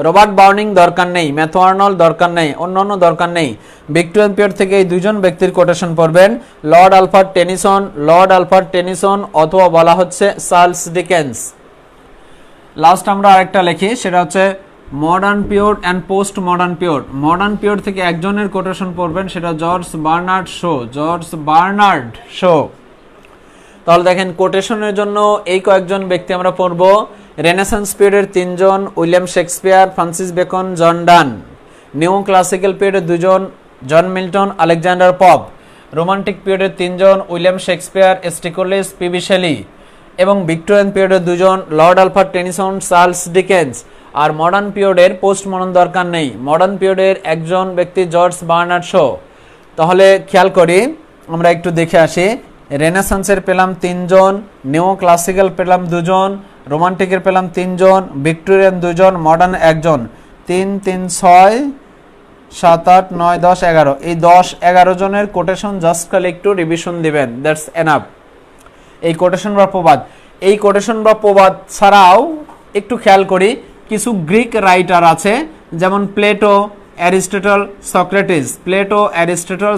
রবার্ট বার্নিং দরকার নেই, ম্যাথু আর্নল্ড দরকার নেই, অন্যান্য দরকার নেই। ভিক্টোরিয়ান পিরিয়ড থেকে এই দুজন ব্যক্তির কোটেশন পড়বেন, লর্ড আলফ্রেড টেনিসন অথবা বলা হচ্ছে চার্লস ডিকেন্স। লাস্ট আমরা আরেকটা লিখি, সেটা হচ্ছে modern period and post modern period. Modern period থেকে একজনের কোটেশন পড়বেন, সেটা জর্জ বার্নার্ড শো। তাহলে দেখেন কোটেশনের জন্য এই কয়েকজন ব্যক্তি আমরা পড়ব। রেনেসান্স পিরিয়ডের 3জন, William Shakespeare, Francis Bacon, John Donne. Neo classical পিরিয়ডের 2জন, John Milton, Alexander Pope. Romantic পিরিয়ডের 3জন, William Shakespeare, S T. Coleridge, P B. Shelley. এবং ভিক্টোরিয়ান পিরিয়ডের 2জন, Lord Alfred Tennyson, Charles Dickens. আর মডার্ন পিরিয়ডের পোস্ট মডার্ন দরকার নেই, মডার্ন পিরিয়ডের একজন ব্যক্তি জর্জ বার্নার্ড শো। তাহলে খেয়াল করি, আমরা একটু দেখে আসি। রেনেসান্সের পেলাম 3জন, নিও ক্লাসিক্যাল পেলাম 2জন, রোমান্টিকের পেলাম 3জন, ভিক্টোরিয়ান 2জন, মডার্ন 1জন। 3 3 6 7 8 9 10 11, এই 10-11 জনের কোটেশন জাস্ট খালি একটু রিভিশন দিবেন, দ্যাটস এনাফ। এই কোটেশন বা প্রবাদ ছাড়াও একটু খেয়াল করি, কিছু গ্রিক রাইটার আছে, যেমন প্লেটো, অ্যারিস্টটল,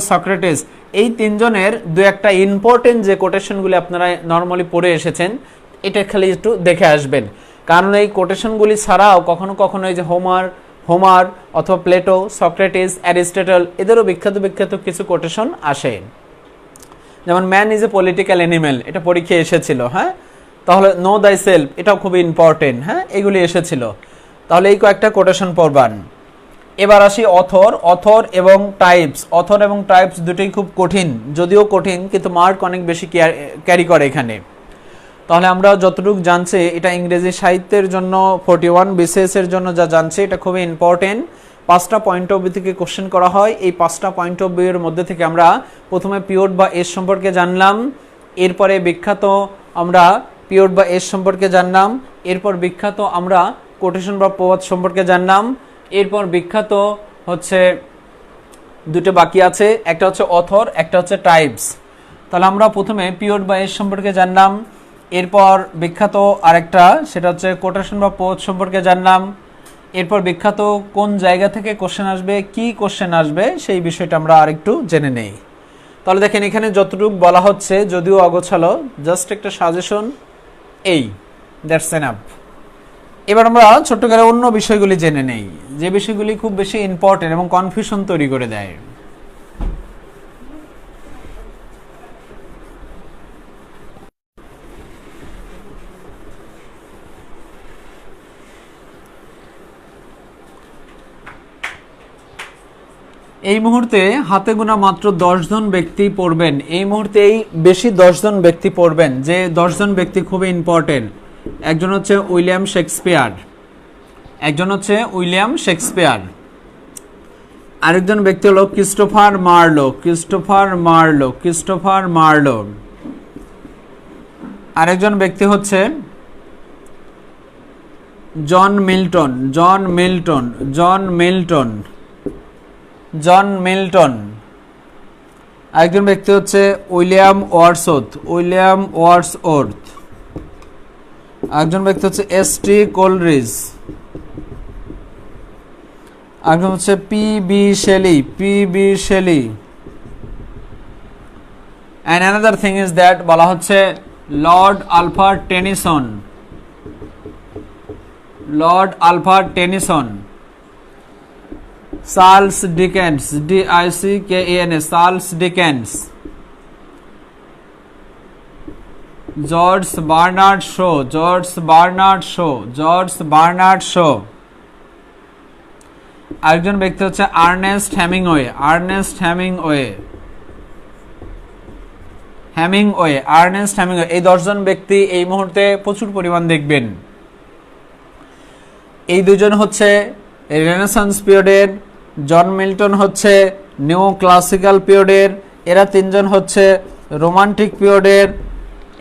সক্রেটিস। এই 3জনের দু একটা ইম্পর্টেন্ট যে কোটেশনগুলি আপনারা নর্মালি পড়ে এসেছেন, এটা খালি একটু দেখে আসবেন। কারণ এই কোটেশনগুলি ছাড়াও কখনো কখনো এই যে হোমার অথবা প্লেটো, সক্রেটিস, অ্যারিস্টটল, এদেরও বিখ্যাত কিছু কোটেশন আসে। যেমন man is a political animal, এটা পরীক্ষায় এসেছিল। হ্যাঁ, তাহলে নো দাই সেলফ, এটাও খুবই ইম্পর্টেন্ট। হ্যাঁ, এগুলি এসেছিল। তাহলে এই কয়েকটা কোটেশন পড়বান। এবার আসি অথর এবং টাইপস দুটোই খুব কঠিন, যদিও কঠিন কিন্তু মার্ক অনেক বেশি ক্যারি করে এখানে। তাহলে আমরা যতটুকু জানছি, এটা ইংরেজি সাহিত্যের জন্য 41 বিসিএস এর জন্য যা জানছি, এটা খুবই ইম্পর্টেন্ট। 5টা পয়েন্ট অফ ভিউ থেকে কোশ্চেন করা হয়। এই 5টা পয়েন্ট অফ ভিউ এর মধ্যে থেকে আমরা প্রথমে পিরিয়ড বা এজ সম্পর্কে জানলাম, এরপরে বিখ্যাত আমরা পিরিয়ড বা এজ সম্পর্কে জানলাম, এরপর বিখ্যাত আমরা কোটেশন বা প্রবাদ সম্পর্কে জানলাম, এরপর বিখ্যাত হচ্ছে দুটো বাকি আছে, একটা হচ্ছে অথর, একটা হচ্ছে টাইপস। তাহলে আমরা প্রথমে পিরিয়ড বা এজ সম্পর্কে জানলাম, এরপর বিখ্যাত আরেকটা সেটা হচ্ছে কোটেশন বা পোজ সম্পর্কে জানলাম, এরপর বিখ্যাত কোন জায়গা থেকে কোশ্চেন আসবে, কি কোশ্চেন আসবে সেই বিষয়টা আমরা আরেকটু জেনে নেই। তাহলে দেখেন এখানে যতটুকু বলা হচ্ছে যদিও অগোছালো, জাস্ট একটা সাজেশন, এই দ্যাটস এনাফ। এবার আমরা ছোট্ট করে অন্য বিষয়গুলি জেনে নেই, যে বিষয়গুলি খুব বেশি ইম্পর্টেন্ট এবং কনফিউশন তৈরি করে দেয়। এই মুহূর্তে হাতে গোনা মাত্র 10 জন ব্যক্তি পড়বেন, এই মুহূর্তেই বেশি 10 জন ব্যক্তি পড়বেন, যে 10 জন ব্যক্তি খুবই ইম্পর্টেন্ট। একজন হচ্ছে উইলিয়াম শেক্সপিয়ার, একজন হচ্ছে উইলিয়াম শেক্সপিয়ার, আরেকজন ব্যক্তি হলো Christopher Marlowe, Christopher Marlowe, Christopher Marlowe, আরেকজন ব্যক্তি হচ্ছে John Milton, John Milton, John Milton, John Milton, আরেকজন ব্যক্তি হচ্ছে উইলিয়াম ওয়ার্ডসওয়ার্থ, উইলিয়াম ওয়ার্ডসওয়ার্থ, আরেকজন ব্যক্তি হচ্ছে এস.টি. কোলরিজ, আরেকজন হচ্ছে P B. Shelley, P B. Shelley. and another thing is that বলা হচ্ছে Lord Alfred Tennyson, Lord Alfred Tennyson, Charles Dickens, D-I-C-K-E-N-S, Charles Dickens, George Bernard Shaw, George Bernard Shaw, George Bernard Shaw, আরেকজন ব্যক্তি হচ্ছে Ernest Hemingway, Ernest Hemingway, Hemingway, Ernest Hemingway. এই 10 জন ব্যক্তি এই মুহূর্তে প্রচুর পরিমাণ দেখবেন। এই দুজন হচ্ছে রেনেসান্স পিরিয়ডের, জন মিল্টন হচ্ছে নিও ক্লাসিক্যাল পিরিয়ডের, এরা 3 জন হচ্ছে রোমান্টিক পিরিয়ডের,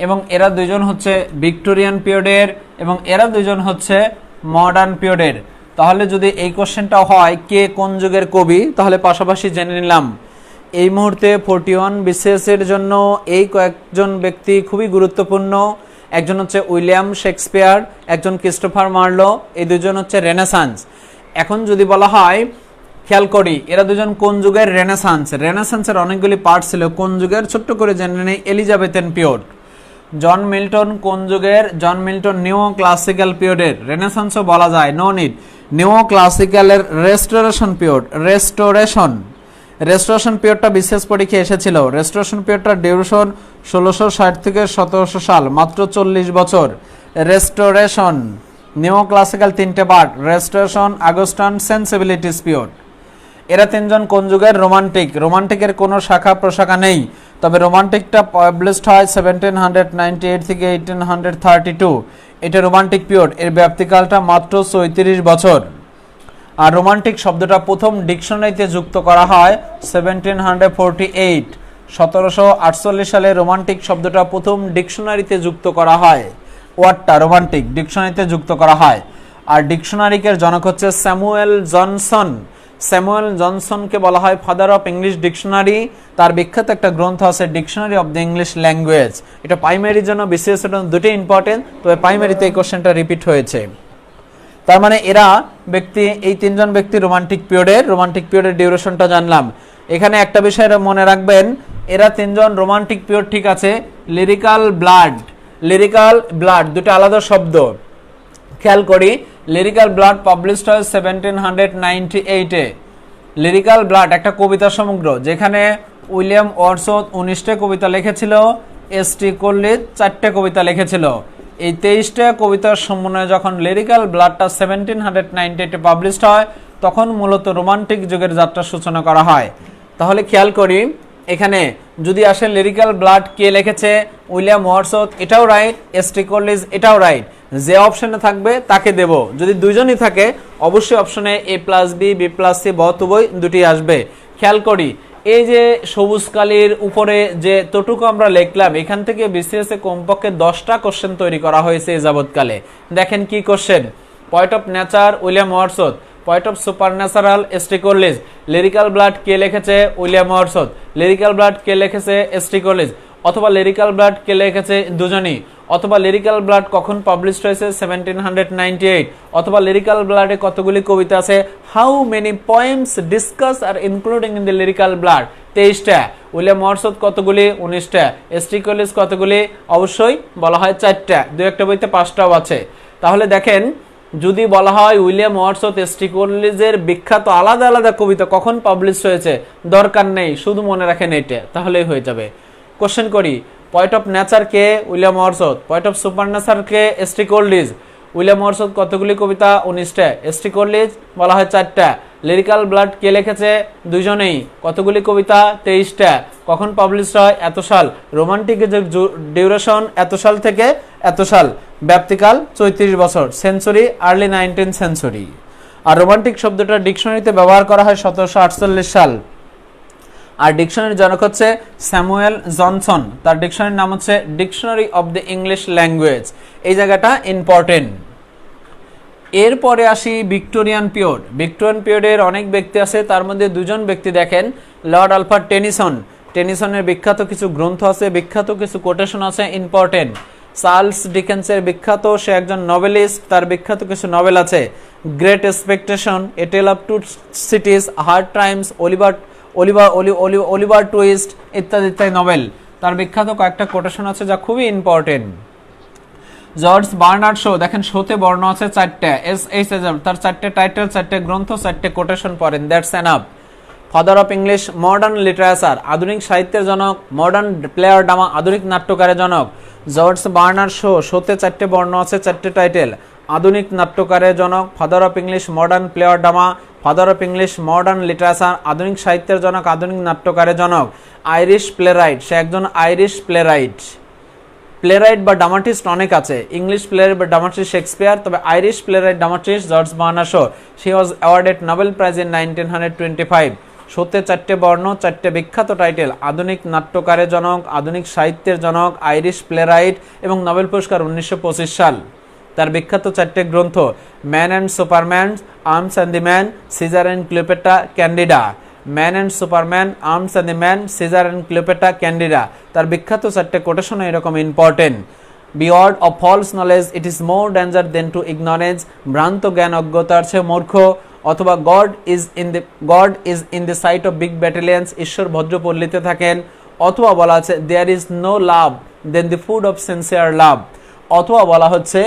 এবং এরা 2 জন হচ্ছে ভিক্টোরিয়ান পিরিয়ডের, এবং এরা 2 জন হচ্ছে মডার্ন পিরিয়ডের। তাহলে যদি এই কোশ্চেনটা হয় কে কোন যুগের কবি, তাহলে পাশাপাশি জেনে নিলাম এই মুহূর্তে 41 BCS এর জন্য এই কয়েকজন ব্যক্তি খুবই গুরুত্বপূর্ণ। একজন হচ্ছে উইলিয়াম শেক্সপিয়ার, একজন ক্রিস্টোফার মার্লো, এই 2 জন হচ্ছে রেনেসান্স। এখন যদি বলা হয় খেয়াল করি এরা 2 জন কোন যুগের রেনেসান্স, রেনেসান্সের অনেকগুলি পার্ট ছিল, কোন যুগের ছোট্ট করে জেনে নেই। Elizabethan period. জন মিল্টন কোন যুগের, জন মিল্টন নিও ক্লাসিক্যাল পিরিয়ডের, রেনেসান্সও বলা যায়, নো নিড। নিও ক্লাসিক্যালের রেস্টোরেশন পিরিয়ড, রেস্টোরেশন, রেস্টোরেশন পিরিয়ডটা বিশেষ পরীক্ষায় এসেছিল। রেস্টোরেশন পিরিয়ডটার ডিউরেশন 1660 থেকে 1700 সাল, মাত্র 40 বছর। রেস্টোরেশন নিও ক্লাসিক্যাল 3টে পার্ট, রেস্টোরেশন, আগস্টান, সেন্সিবিলিটিস পিরিয়ড। এরা 3 জন কোন যুগের, রোমান্টিক। রোমান্টিকের কোনো শাখা প্রশাখা নেই, তবে রোমান্টিকটা পাবলিশড হয় 1798 থেকে 1832। এটা রোমান্টিক পিরিয়ড, এর ব্যাপ্তিকালটা মাত্র 34 বছর। আর রোমান্টিক শব্দটা প্রথম ডিকশনারিতে যুক্ত করা হয় 1748, 1748 সালে রোমান্টিক শব্দটা প্রথম ডিকশনারিতে যুক্ত করা হয়, ওয়ার্ডটা রোমান্টিক ডিকশনারিতে যুক্ত করা হয়। আর ডিকশনারিকের জনক হচ্ছে স্যামুয়েল জনসন। স্যামুয়েল জনসনকে বলা হয় ফাদার অফ ইংলিশ ডিকশনারি। তার বিখ্যাত একটা গ্রন্থ আছে dictionary of the English language. এটা প্রাইমারির জন্য বিসিএস এর জন্য দুটোই ইম্পর্টেন্ট, তবে প্রাইমারিতে এই কোশ্চেনটা রিপিট হয়েছে। তার মানে এরা ব্যক্তি, এই 3 জন ব্যক্তি রোমান্টিক পিরিয়ডের ডিউরেশনটা জানলাম। এখানে একটা বিষয় মনে রাখবেন, এরা 3 জন রোমান্টিক পিরিয়ড ঠিক আছে। লিরিক্যাল ব্লাড, লিরিক্যাল ব্লাড দুটো আলাদা শব্দ। খেয়াল করি লিরিক্যাল ব্লাড পাবলিশড হয় 1798-এ। লিরিক্যাল ব্লাড একটা কবিতা সমগ্র, যেখানে উইলিয়াম ওয়ার্ডসওয়ার্থ 19টে কবিতা লিখেছিল, এস.টি. কোলরিজ 4টে কবিতা লিখেছিল। এই 23টা কবিতার সমন্বয়ে যখন লিরিক্যাল ব্লাডটা 1798-এ পাবলিশড হয়, তখন মূলত রোমান্টিক যুগের যাত্রা সূচনা করা হয়। তাহলে খেয়াল করি এখানে যদি আসে লিরিক্যাল ব্লাড কে লিখেছে, উইলিয়াম ওয়ার্ডসওয়ার্থ, এটাও রাইট, এস.টি. কোলরিজ এটাও রাইট। যে অপশনে থাকবে তাকে দেব। যদি দুইজনই থাকে অবশ্যই অপশনে A+B, B+C বহতুবই দুটি আসবে। খেয়াল করি এই যে সবুজ কালির উপরে যে তোটুকু আমরা লিখলাম, এখান থেকে বিসিএস এ কমপক্ষে 10টা কোশ্চেন তৈরি করা হয়েছে এই যাবৎকালে। দেখেন কি question, point of nature William Wordsworth, poet of supernatural S T. Coleridge. Lyrical ballad কে লিখেছে? William Wordsworth. লিরিক্যাল ব্লাড কে লিখেছে? এস.টি. কলিজ। অথবা লিরিক্যাল ব্লাড কে লিখেছে? দুজনই। অথবা লিরিক্যাল ব্লাড কখন পাবলিশড হয়েছে? 1798। অথবা লিরিক্যাল ব্লাডে কতগুলি কবিতা আছে? How many poems discuss are including in the lyrical ballad? 23টা। উইলিয়াম ওয়ার্ডসওয়ার্থ কতগুলি? 19টা। এস.টি. কলিজ কতগুলি? অবশ্যই বলা হয় 4টা, দু একটা বইতে 5টাও আছে। তাহলে দেখেন, যদি বলা হয় উইলিয়াম ওয়ার্ডসওয়ার্থ, এস.টি. কলিজের বিখ্যাত আলাদা আলাদা কবিতা কখন পাবলিশ হয়েছে, দরকার নেই, শুধু মনে রাখেন এটা, তাহলেই হয়ে যাবে। কোশ্চেন করি, পয়েট অফ নেচার কে? William Wordsworth. Poet of supernatural কে? এস.টি. কলিজ। উইলিয়াম ওয়ার্ডসওয়ার্থ কতগুলি কবিতা? 19টা। এস.টি. কলিজ বলা হয় 4টা। লিরিক্যাল ব্লাড কে লিখেছে? দুজনেই। কতগুলি কবিতা? 23টা। কখন পাবলিশ হয়? এত সাল। রোমান্টিকের যে ডিউরেশন এত সাল থেকে এত সাল, ব্যাপ্তিকাল 34 বছর, সেঞ্চুরি আর্লি 19th সেঞ্চুরি। আর রোমান্টিক শব্দটা ডিকশনারিতে ব্যবহার করা হয় 1748 সাল। আর ডিকশনারির জনক হচ্ছে স্যামুয়েল জনসন। তার ডিকশনারির নাম হচ্ছে dictionary of the English language. এই জায়গাটা ইম্পর্টেন্ট। এরপরে আসি ভিক্টোরিয়ান পিরিয়ড। ভিক্টোরিয়ান পিরিয়ডের অনেক ব্যক্তি আছে, তার মধ্যে দুজন ব্যক্তি দেখেন, লর্ড আলফ্রেড টেনিসন। টেনিসনের বিখ্যাত কিছু গ্রন্থ আছে, বিখ্যাত কিছু কোটেশন আছে, ইম্পর্টেন্ট। চার্লস ডিকেন্সের বিখ্যাত, সে একজন নভেলিস্ট, তার বিখ্যাত কিছু নভেল আছে, great expectation, a tale of two cities, hard times, Oliver Twist ইত্যাদি ইত্যাদি নভেল। তার বিখ্যাত কয়েকটা কোটেশন আছে যা খুবই ইম্পর্টেন্ট। জর্জ বার্নার্ড শো, দেখেন শোতে বর্ণ আছে 4টা, তার 4টে টাইটেল, 4টে গ্রন্থ, 4টে কোটেশন পড়েন, that's enough. Father of English modern literature, আধুনিক সাহিত্যের জনক, মডার্ন প্লেয়ার ড্রামা, আধুনিক নাট্যকারের জনক। জর্জ বার্নার্ড শো, শোতে 4টে বর্ণ আছে, 4টে টাইটেল, আধুনিক নাট্যকারের জনক, father of English modern player drama, father of English modern literature, আধুনিক সাহিত্যের জনক, আধুনিক নাট্যকারের জনক। আইরিশ প্লেরাইট, সে একজন আইরিশ প্লেরাইট। প্লেরাইট বা ড্রামাটিস্ট অনেক আছে, ইংলিশ প্লেয়ার বা ড্রামাটিস্ট শেক্সপিয়ার, তবে Irish playwright dramatist George Bernard Shaw. She was awarded Nobel prize in 1925। শোতে 4টে বর্ণ, 4টে বিখ্যাত টাইটেল, আধুনিক নাট্যকারের জনক, আধুনিক সাহিত্যের জনক, আইরিশ প্লেরাইট এবং নোবেল পুরস্কার 1925 সাল। তার বিখ্যাত 4টে গ্রন্থ, man and superman, arms and the man, Caesar and Cleopatra, Candida. Man and superman, arms and the man, Caesar and Cleopatra, Candida. তার বিখ্যাত 4টে কোটেশন এরকম important. Beware of false knowledge, it is more danger than to ignorance, ভ্রান্ত জ্ঞান অজ্ঞতার চেয়ে মূর্খ। অথবা God is in the sight of big battalions, ঈশ্বর ভদ্রপল্লীতে থাকেন। অথবা বলা আছে there is no love than the food of sincere love. অথবা বলা হচ্ছে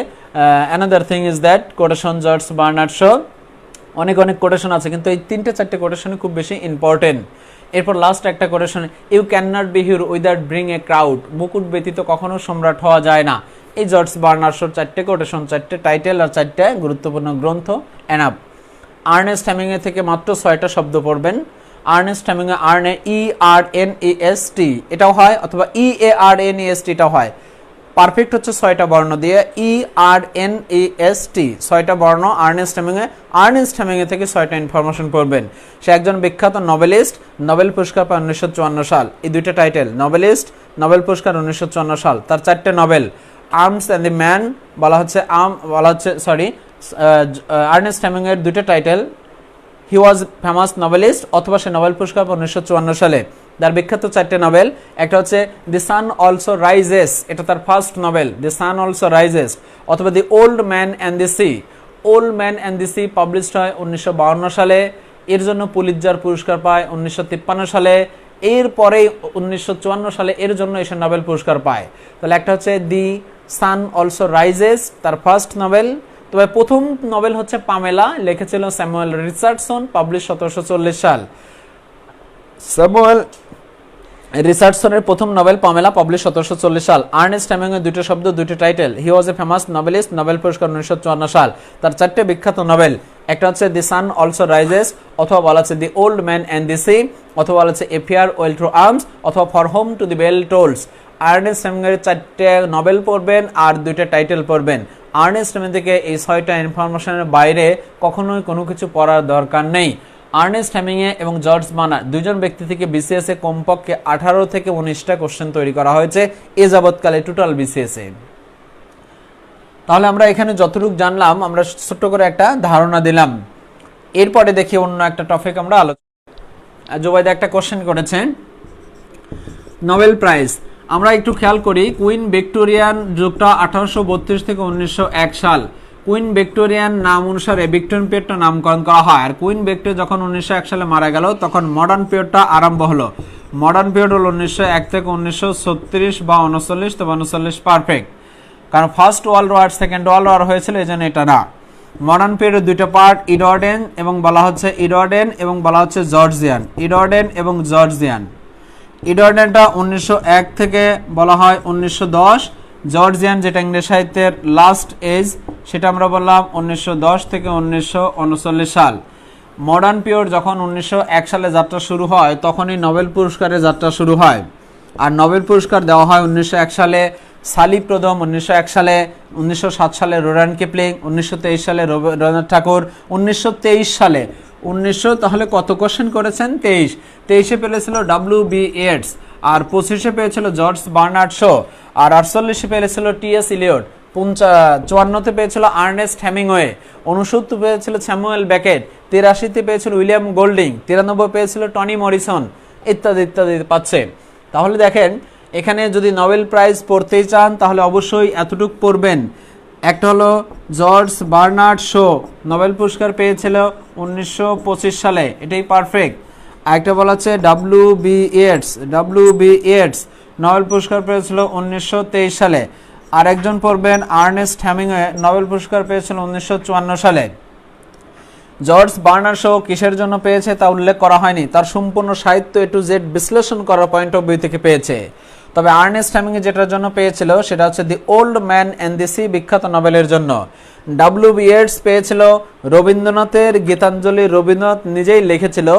another thing is that, quotation George Bernard Shaw. অনেক অনেক কোটেশন আছে, কিন্তু এই 3-4টে কোটেশনই খুব বেশি ইম্পর্টেন্ট। এরপর লাস্ট একটা quotation, you can not be hero without bring a crowd, মুকুট ব্যতীত কখনো সম্রাট হওয়া যায় না। এই জর্জ বার্নার্ড শোর 4টে কোটেশন, 4টে টাইটেল আর 4টে গুরুত্বপূর্ণ গ্রন্থ এনাফ। আর্নেস্ট হেমিংওয়ে থেকে মাত্র 6টা শব্দ পড়বেন। আর্নেস্ট হেমিংওয়ে, আর্নেস্ট, এটাও হয়, অথবা EARNEST এটাও হয়। পারফেক্ট হচ্ছে 6টা বর্ণ দিয়ে, ERNEST, 6টা বর্ণ আর্নেস্ট হেমিংওয়ে। আর্নেস্ট হেমিংওয়ে থেকে 6টা ইনফরমেশন পড়বেন। সে একজন বিখ্যাত নভেলিস্ট, নোবেল পুরস্কার পায় 1954 সাল। এই 2টা টাইটেল, নভেলিস্ট, নোবেল পুরস্কার 1954 সাল। তার 4টে novel, arms and the man Ernest হেমিংওয়ের 2টা title, he was famous novelist, অথবা সে নোবেল পুরস্কার 1954 সালে। তার বিখ্যাত 4টে নোবেল, একটা হচ্ছে দি সান অলসো রাইজেস, এটা তার first novel, the sun also rises. অথবা the old man and the sea, old man and the sea published হয় 1952 সালে। এর জন্য পুলিৎজার পুরস্কার পায় 1953 সালে। এরপরেই 1954 সালে এর জন্য এসে নোবেল পুরস্কার পায়। তাহলে একটা হচ্ছে দি সান অলসো রাইজেস, তার ফার্স্ট নোবেল। তবে প্রথম নোবেল হচ্ছে পামেলা, লিখেছিল স্যামুয়েল রিচার্ডসন, পাবলিশ 1740 সাল। স্যামুয়েল রিচার্ডসনের প্রথম নোবেল পামেলা, পাবলিশ 1740 সাল। আর্নেস্ট হেমিংওয়ে 2টো শব্দ, 2টো title, he was a famous novelist, Nobel পুরস্কার 1954 সাল। তার 4টে বিখ্যাত নোবেল, একটা হচ্ছে দি সান অলসো রাইজেস, অথবা বলা হচ্ছে the old man and the sea, অথবা বলা হচ্ছে a farewell to arms, অথবা for whom to the bell tolls. Ernest হেমিংওয়ের 4টে নোবেল পড়বেন আর 2টা টাইটেল পড়বেন। আর্নেস্ট হেমিংওয়ে থেকে এই 6টা ইনফরমেশনের বাইরে কখনোই কোনো কিছু পড়ার দরকার নেই। আর্নেস্ট হেমিংওয়ে এবং জর্জ বার্নার্ড 2জন ব্যক্তি থেকে BCS এ কমপক্ষে 18 থেকে 19টা কোশ্চেন তৈরি করা হয়েছে এ যাবৎকালে টোটাল BCS এ। তাহলে আমরা এখানে যতটুকু জানলাম, আমরা ছোট্ট করে একটা ধারণা দিলাম। এরপরে দেখি অন্য একটা টপিক আমরা আলোচনা। জুবাইদা একটা কোশ্চেন করেছেন, নোবেল প্রাইজ আমরা একটু খেয়াল করি। কুইন ভিক্টোরিয়ান যুগটা 1832 থেকে 1901 সাল। কুইন ভিক্টোরিয়ান নাম অনুসারে ভিক্টোরিয়ান পিরিয়ডটা নামকরণ করা হয়। আর কুইন ভিক্টোরিয়া যখন 1901 সালে মারা গেল তখন মডার্ন পিরিয়ডটা আরম্ভ হলো। মডার্ন পিরিয়ড হলো 1901 থেকে 1936 বা 39, তবে 39 পারফেক্ট, কারণ first world war second world war হয়েছিল, এই জন্য এটা না। মডার্ন পিরিয়ডের দুইটা পার্ট, ইডওয়ার্ডেন এবং বলা হচ্ছে ইডওয়ার্ডেন এবং বলা হচ্ছে জর্জিয়ান। ইডওয়ার্ডেন এবং জর্জিয়ান। ইডওয়ার্ডেনটা 1901 থেকে বলা হয় 1910। জর্জিয়ান যেটা ইংরেজি সাহিত্যের লাস্ট এজ, সেটা আমরা বললাম 1910 থেকে 1939 সাল। মডার্ন পিরিয়ড যখন 1901 সালে যাত্রা শুরু হয় তখনই নোবেল পুরস্কারের যাত্রা শুরু হয়। আর নোবেল পুরস্কার দেওয়া হয় 1901 সালে সালি প্রথম, 1901 সালে, 1907 সালে রোডান কিপলিং, 1923 সালে রবীন্দ্রনাথ ঠাকুর, 1923 সালে 1900, তাহলে কত কোশ্চেন করেছেন? 23-এ পেয়েছিল ডব্লিউ.বি. ইয়েটস, আর 25-এ পেয়েছিল জর্জ বার্নার্ড শো, আর 48-এ পেয়েছিল টি.এস. ইলিয়ট, 54-তে পেয়েছিল আর্নেস্ট হেমিংওয়ে, 69 পেয়েছিল স্যামুয়েল বেকেট, 83-তে পেয়েছিল উইলিয়াম গোল্ডিং, 93 পেয়েছিল টনি মরিসন, ইত্যাদি ইত্যাদি পাচ্ছে। তাহলে দেখেন এখানে যদি নোবেল প্রাইজ পড়তেই চান তাহলে অবশ্যই এতটুকু পড়বেন। একটা হলো জর্জ বার্নার্ড শো, নোবেল পুরস্কার পেয়েছিল 1925 সালে, এটাই পারফেক্ট। আরেকটা বলা হচ্ছে ডব্লিউ.বি. ইয়েটস, নোবেল পুরস্কার পেয়েছিল 1923 সালে। আরেকজন পড়বেন আর্নেস্ট হেমিংওয়ে, নোবেল পুরস্কার পেয়েছিল 1954 সালে। জর্জ বার্নার্ড শো কিসের জন্য পেয়েছে তা উল্লেখ করা হয়নি, তার সম্পূর্ণ সাহিত্য এ টু জেড বিশ্লেষণ করার পয়েন্ট অফ ভিউ থেকে পেয়েছে। তবে আর্নেস্ট হেমিংওয়ে যেটার জন্য পেয়েছিল সেটা হচ্ছে the old man and the sea, বিখ্যাত নোবেলের জন্য। ডব্লিউ.বি. ইয়েটস পেয়েছিল রবীন্দ্রনাথের গীতাঞ্জলি, রবীন্দ্রনাথ নিজেই লিখেছিল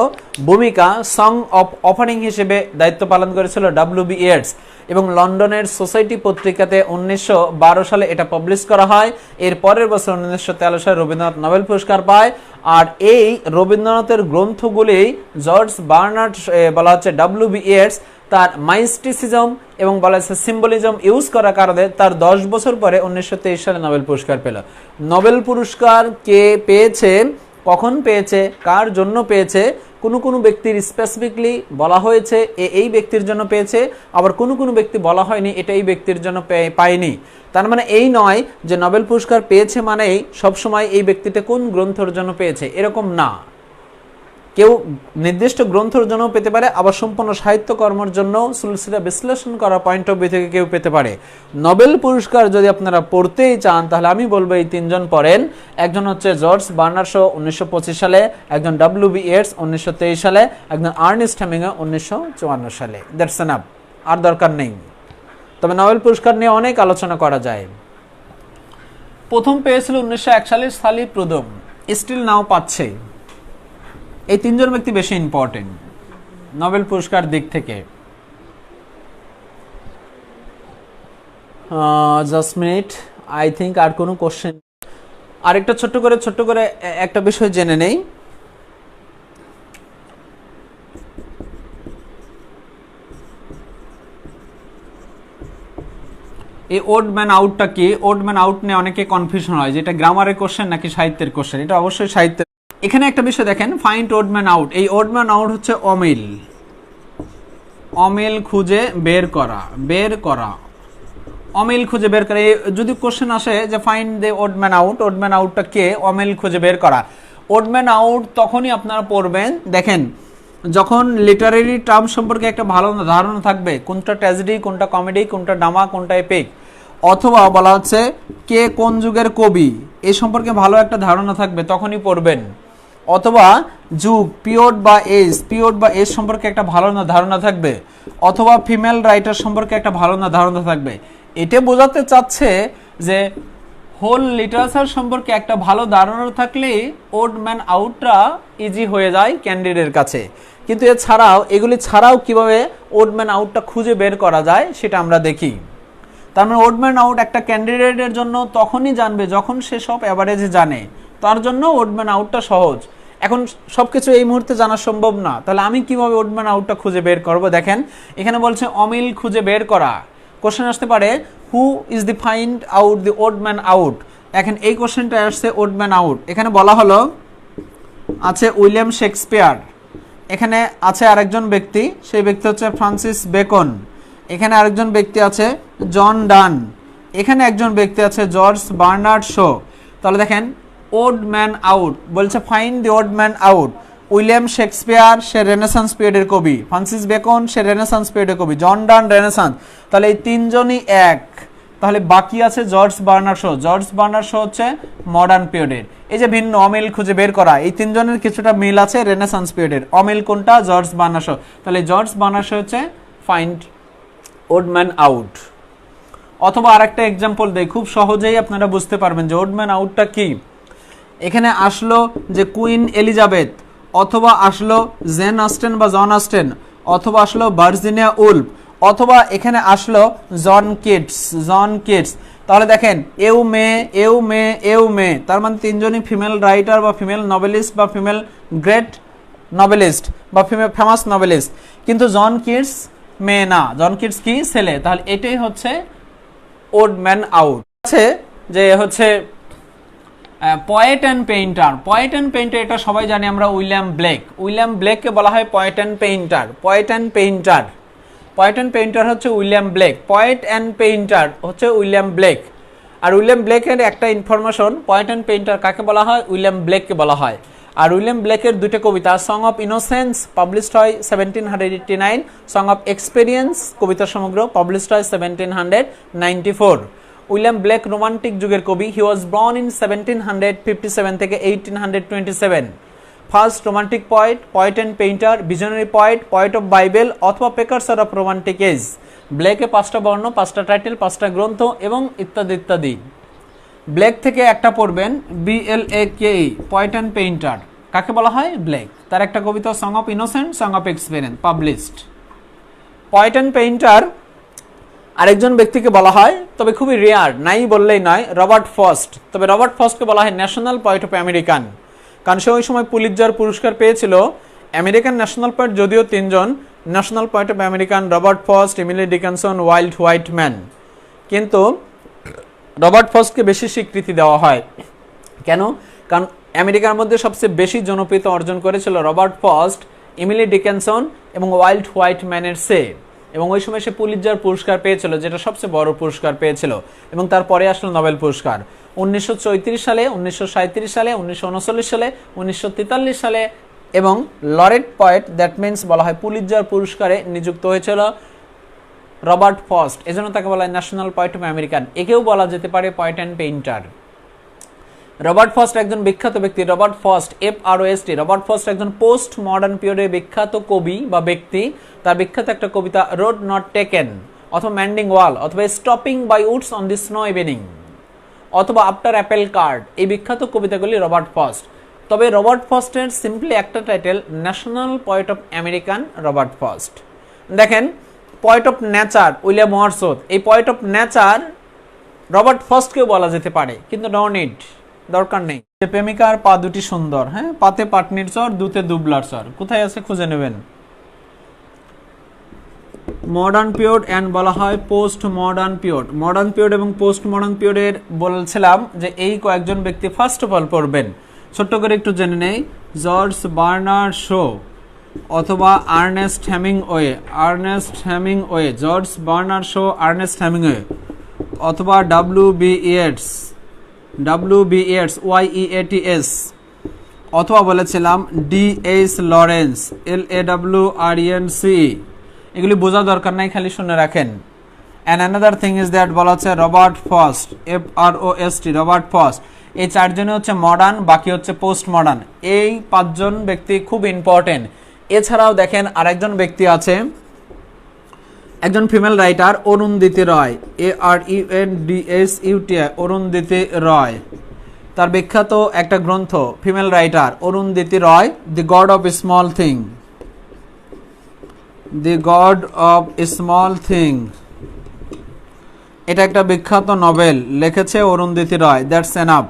ভূমিকা, সং অফ ওপেনিং হিসেবে দায়িত্ব পালন করেছিল ডব্লিউ.বি. ইয়েটস, এবং লন্ডনের সোসাইটি পত্রিকাতে 1912 সালে এটা পাবলিশ করা হয়। এর পরের বছর 1913 সালে রবীন্দ্রনাথ নোবেল পুরস্কার পায়। আর এই রবীন্দ্রনাথের গ্রন্থগুলি জর্জ বার্নার্ড বলা হচ্ছে ডব্লিউ.বি. ইয়েটস তার মাইস্টিসিজম এবং বলা হচ্ছে সিম্বলিজম ইউজ করার কারণে তার 10 বছর পরে 1923 সালে নোবেল পুরস্কার পেল। নোবেল পুরস্কার কে পেয়েছে, কখন পেয়েছে, কার জন্য পেয়েছে, কোনো ব্যক্তির স্পেসিফিকলি বলা হয়েছে এই ব্যক্তির জন্য পেয়েছে, আবার কোনো ব্যক্তি বলা হয়নি এটা এই ব্যক্তির জন্য পায়নি। তার মানে এই নয় যে নোবেল পুরস্কার পেয়েছে মানেই সবসময় এই ব্যক্তিটা কোন গ্রন্থের জন্য পেয়েছে, এরকম না। কেউ নির্দিষ্ট গ্রন্থের জন্য পেতে পারে, আবার সম্পূর্ণ সাহিত্যকর্মের জন্য সিলসিলা বিশ্লেষণ করা পয়েন্ট অফ ভিউ থেকে কেউ পেতে পারে। নোবেল পুরস্কার যদি আপনারা পড়তেই চান তাহলে আমি বলবো এই তিনজন পড়েন। একজন হচ্ছে জর্জ বার্নার্ড শো 1925 সালে, একজন ডব্লিউ.বি. ইয়েটস 1923 সালে, একজন আর্নেস্ট হেমিংওয়ে 1954 সালে। দ্যাটস এনাফ, আর দরকার নেই। তবে নোবেল পুরস্কার নিয়ে অনেক আলোচনা করা যায়। প্রথম পেয়েছিল 1901 সালে সালি প্রথম, স্টিল নাও পাচ্ছে। এই তিনজন ব্যক্তি বেশি ইম্পর্টেন্ট নোবেল পুরস্কার দিক থেকে। জাস্ট মিনিট, আই থিঙ্ক আর কোনো কোশ্চেন। আরেকটা ছোট্ট করে একটা বিষয় জেনে নেই। এই ওড ম্যান আউটটা কি? ওড ম্যান আউট নিয়ে অনেকে কনফিউশন হয় যে এটা গ্রামারের কোশ্চেন নাকি সাহিত্যের কোশ্চেন। এটা অবশ্যই সাহিত্যের। এখানে একটা বিষয় দেখেন, ফাইন্ড ওড ম্যান আউট। এই ওড ম্যান আউট হচ্ছে অমিল খুঁজে বের করা। অমিল খুঁজে বের করা। যদি কোশ্চেন আসে যে find the odd man out, odd man আউটটা কে? অমিল খুঁজে বের করা। ওড ম্যান আউট তখনই আপনারা পড়বেন দেখেন যখন লিটারেরি টার্ম সম্পর্কে একটা ভালো ধারণা থাকবে, কোনটা ট্র্যাজেডি, কোনটা কমেডি, কোনটা ড্রামা, কোনটা এপিক, অথবা বলা হচ্ছে কে কোন যুগের কবি, এই সম্পর্কে ভালো একটা ধারণা থাকবে, তখনই পড়বেন। অথবা যুগ, পিরিয়ড বা এজ সম্পর্কে একটা ভালো ধারণা থাকবে, অথবা ফিমেল রাইটার সম্পর্কে একটা ভালো ধারণা থাকবে। এটা বোঝাতে চাচ্ছে যে হোল লিটারেচার সম্পর্কে একটা ভালো ধারণা থাকলে ওড ম্যান আউটটা ইজি হয়ে যায় ক্যান্ডিডেটের কাছে। কিন্তু এগুলি ছাড়াও কিভাবে ওড ম্যান আউটটা খুঁজে বের করা যায় সেটা আমরা দেখি। তার মানে ওড ম্যান আউট একটা ক্যান্ডিডেটের জন্য তখনই জানবে যখন সে সব অ্যাভারেজে জানে, তার জন্য ওড ম্যান আউটটা সহজ। এখন সবকিছু এই মুহূর্তে জানা সম্ভব না, তাহলে আমি কিভাবে ওড ম্যান আউটটা খুঁজে বের করব? দেখেন এখানে বলছে অমিল খুঁজে বের করা। কোশ্চেন আসতে পারে who is the find out the odd man out. এখন এই কোশ্চেনটা আসছে ওড ম্যান আউট। এখানে বলা হলো আছে উইলিয়াম শেক্সপিয়ার, এখানে আছে আরেকজন ব্যক্তি, সেই ব্যক্তি হচ্ছে ফ্রান্সিস বেকন, এখানে আরেকজন ব্যক্তি আছে জন ডান, এখানে একজন ব্যক্তি আছে জর্জ বার্নার্ড শো। তাহলে দেখেন ওড ম্যান আউট বলছে find the odd man out. William Shakespeare সে রেনেসান্স পিরিয়ডের কবি, ফ্রান্সিস বেকন সে রেনেসান্স পিরিয়ডের কবি, জন ডান রেনেসান্স। তাহলে এই তিনজনই এক। তাহলে বাকি আছে George Bernard Shaw. George Bernard Shaw হচ্ছে মডার্ন পিরিয়ডের। এই যে ভিন্ন অমিল খুঁজে বের করা, এই তিনজনের কিছুটা মিল আছে রেনেসান্স পিরিয়ডের, অমিল কোনটা? George Bernard Shaw. তাহলে জর্জ বার্নার্ড শো হচ্ছে ফাইন্ড ওড ম্যান আউট। অথবা আরেকটা এক্সাম্পল দেই, খুব সহজেই আপনারা বুঝতে পারবেন যে ওড ম্যান আউটটা কি। এখানে আসলো যে কুইন এলিজাবেথ, অথবা আসলো জেন অস্টেন বা জন অস্টেন, অথবা আসলো ভার্জিনিয়া উলফ, অথবা এখানে আসলো জন কিটস, জন কিটস। তাহলে দেখেন এও মেয়ে, এও মেয়ে, এও মেয়ে, তার মানে তিনজনই ফিমেল রাইটার বা ফিমেল নভেলিস্ট বা ফিমেল গ্রেট নভেলিস্ট বা ফিমেল ফেমাস নভেলিস্ট। কিন্তু জন কিটস মেয়ে না, জন কিটস কি? ছেলে। তাহলে এটাই হচ্ছে ওড ম্যান আউট। আছে যে হচ্ছে poet and painter. Poet and painter এটা সবাই জানি আমরা, উইলিয়াম ব্লেক। উইলিয়াম ব্লেককে বলা হয় poet and painter. Poet and painter, poet and painter হচ্ছে William Blake, poet and painter হচ্ছে উইলিয়াম ব্লেক। আর উইলিয়াম ব্লেকের একটা ইনফরমেশন, পয়েট অ্যান্ড পেইন্টার কাকে বলা হয়? উইলিয়াম ব্লেককে বলা হয়। আর উইলিয়াম ব্লেকের দুটো কবিতা, সং অফ ইনোসেন্স পাবলিশড হয় 1789, সং অফ এক্সপেরিয়েন্স কবিতা সমগ্র পাবলিশড হয় 1794। উইলিয়াম ব্লেক রোমান্টিক যুগের কবি। হি ওয়াজ বর্ন ইন 1757 থেকে 1827। First romantic poet, poet and painter, visionary poet, poet of Bible অথবা প্রেকারসর অফ রোমান্টিক এজ। ব্লেকে 5টা বর্ণ, 5টা টাইটেল, 5টা গ্রন্থ এবং ইত্যাদি ইত্যাদি। ব্লেক থেকে একটা পড়বেন, BLAKE, পয়েট অ্যান্ড পেইন্টার। কাকে বলা হয়? ব্লেক। তার একটা কবিতা song of innocent, song of experience published. Poet and painter আরেকজন ব্যক্তিকে বলা হয়, তবে খুবই রেয়ার, নাই বললেই নয়, রবার্ট ফ্রস্ট। তবে রবার্ট ফ্রস্টকে বলা হয় ন্যাশনাল পয়েট অফ আমেরিকান, কারণ সে ওই সময় পুলিৎজার পুরস্কার পেয়েছিল। আমেরিকান ন্যাশনাল পয়েট যদিও 3জন, national poet of American Robert Frost, Emily Dickinson, wild white man. কিন্তু রবার্ট ফ্রস্টকে বেশি স্বীকৃতি দেওয়া হয়। কেন? কারণ আমেরিকার মধ্যে সবচেয়ে বেশি জনপ্রিয়তা অর্জন করেছিল রবার্ট ফ্রস্ট, এমিলি ডিকিনসন এবং ওয়াইল্ড হোয়াইট ম্যানের সে। এবং ওই সময় সে পুলিৎজার পুরস্কার পেয়েছিল, যেটা সবচেয়ে বড় পুরস্কার পেয়েছিল। এবং তারপরে আসলো নোবেল পুরস্কার 1934 সালে, 1937 সালে, 1939 সালে, 1943 সালে। এবং লরেট পয়েট, দ্যাট মিনস বলা হয় পুলিৎজার পুরস্কারে নিযুক্ত হয়েছিল রবার্ট ফ্রস্ট, এজন্য তাকে বলা হয় ন্যাশনাল পয়েট অফ আমেরিকান। একেও বলা যেতে পারে poet and painter. Robert frost একজন বিখ্যাত ব্যক্তি। Robert frost, FROST। Robert frost একজন পোস্ট মডার্ন পিরিয়ডের বিখ্যাত কবি বা ব্যক্তি। তার বিখ্যাত একটা কবিতা রোড নট টেকেন, অথবা ম্যান্ডিং ওয়াল, অথবা stopping by woods on the snow evening, অথবা আফটার অ্যাপেল কার্ড। এই বিখ্যাত কবিতাগুলি রবার্ট ফ্রস্ট। তবে রবার্ট ফ্রস্টের সিম্পলি একটা title, national poet of American Robert Frost. দেখেন poet of nature William Wordsworth. এই পয়েট অফ নেচার রবার্ট ফ্রস্টকেও বলা যেতে পারে, কিন্তু নো নিড, দরকার নেই। প্রেমিকার পা দুটি সুন্দর, হ্যাঁ, পাতে পাটনির চর, দুতে দুবলার চর, কোথায় আছে খুঁজে নেবেন। মডার্ন পিরিয়ড অ্যান্ড বলা হয় post modern period. Modern period এবং পোস্ট মডার্ন পিরিয়ডের বলছিলাম যে এই কয়েকজন ব্যক্তি ফার্স্ট অফ অল পড়বেন। ছোট্ট করে একটু জেনে নেই। জর্জ বার্নার্ড শো অথবা Ernest Hemingway, Ernest Hemingway, George Bernard Shaw, Ernest Hemingway, অথবা WB ইয়েটস, YEATS, অথবা বলেছিলাম DH লরেন্স, LAWRENC। এগুলি বোঝা দরকার নাই, খালি শুনে রাখেন। And another thing is that বলা হচ্ছে Robert frost, FROST, Robert frost. এই চারজনে হচ্ছে মডার্ন, বাকি হচ্ছে পোস্ট মডার্ন। এই 5জন ব্যক্তি খুব ইম্পর্টেন্ট। এছাড়াও দেখেন আরেকজন ব্যক্তি আছে, একজন female writer Arundhati Roy, ARUNDSUTI, Arundhati Roy. তার বিখ্যাত একটা গ্রন্থ, female writer Arundhati Roy, the god of small thing, the god of small thing. এটা একটা বিখ্যাত নভেল, লিখেছে অরুন্ধতী রয়। That's enough.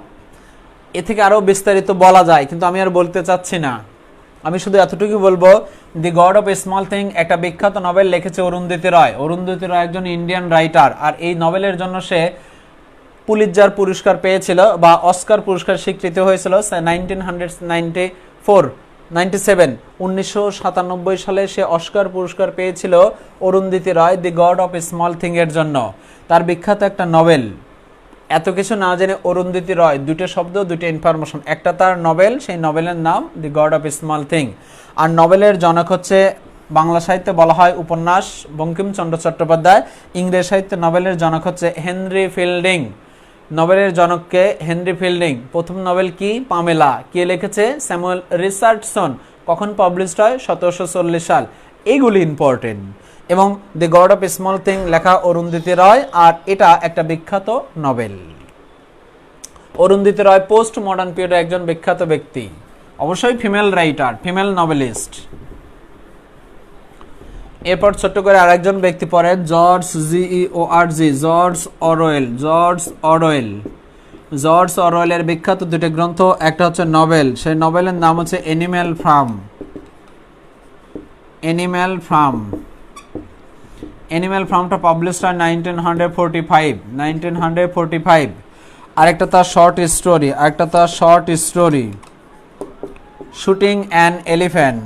এ থেকে আরও বিস্তারিত বলা যায়, কিন্তু আমি আর বলতে চাচ্ছি না। আমি শুধু এতটুকু বলবো, দি গড অফ স্মল থিং একটা বিখ্যাত নভেল লিখেছে অরুন্ধতী রয়। অরুন্ধতী রয় একজন ইন্ডিয়ান রাইটার, আর এই নভেলের জন্য সে পুলিৎজার পুরস্কার পেয়েছিল বা অস্কার পুরস্কার স্বীকৃত হয়েছিল 1994 1997 সালে সে অস্কার পুরস্কার পেয়েছিল Arundhati Roy the god of small thing এর জন্য। তার বিখ্যাত একটা নোবেল। এত কিছু না জেনে অরুন্ধতী রয়, দুটো শব্দ দুটো ইনফরমেশন, একটা তার নোবেল, সেই নোবেলের নাম দি গড অফ স্মল থিং। আর নোবেলের জনক হচ্ছে, বাংলা সাহিত্যে বলা হয় উপন্যাস বঙ্কিমচন্দ্র চট্টোপাধ্যায়, ইংরেজি সাহিত্যে নোবেলের জনক হচ্ছে হেনরি ফিল্ডিং। নোবেলের জনককে হেনরি ফিল্ডিং। প্রথম নোবেল কি? পামেলা। কে লিখেছে? Samuel Richardson. কখন পাবলিশড হয়? 1740 সাল। এইগুলি ইম্পর্টেন্ট। এবং দি গড অফ স্মল থিং লেখা অরুন্ধতী রয়, আর এটা একটা বিখ্যাত নোবেল। অরুন্ধতী রয় পোস্ট মডার্ন পিরিয়ডের একজন বিখ্যাত ব্যক্তি, অবশ্যই ফিমেল রাইটার, ফিমেল নোবেলিস্ট। এরপর ছোট্ট করে আরেকজন ব্যক্তি পড়েন, George GEORG, George Orwell. George Orwell. George অরওয়েলের বিখ্যাত দুটো গ্রন্থ, একটা হচ্ছে নোবেল, সেই নোবেলের নাম হচ্ছে animal farm. Animal farm. Animal ফার্মটা পাবলিশড হয় 1945। আরেকটা তার short story, shooting an elephant.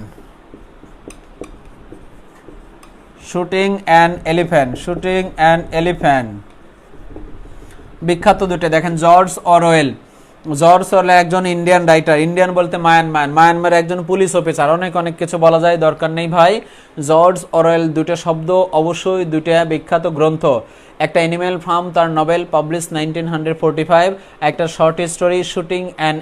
Shooting an elephant বিখ্যাত দুটো। দেখেন জর্জ অরওয়েল। জর্জ অরওয়েল একজন ইন্ডিয়ান রাইটার, ইন্ডিয়ান বলতে মায়ানমার একজন পুলিশ অফিসার, অনেক কিছু বলা যায়, দরকার নেই ভাই। জর্জ অরওয়েল, দুটো শব্দ, অবশ্যই দুটো বিখ্যাত গ্রন্থ। একটা অ্যানিম্যাল ফার্ম, তার নোবেল পাবলিশ 1945, একটা short story shooting an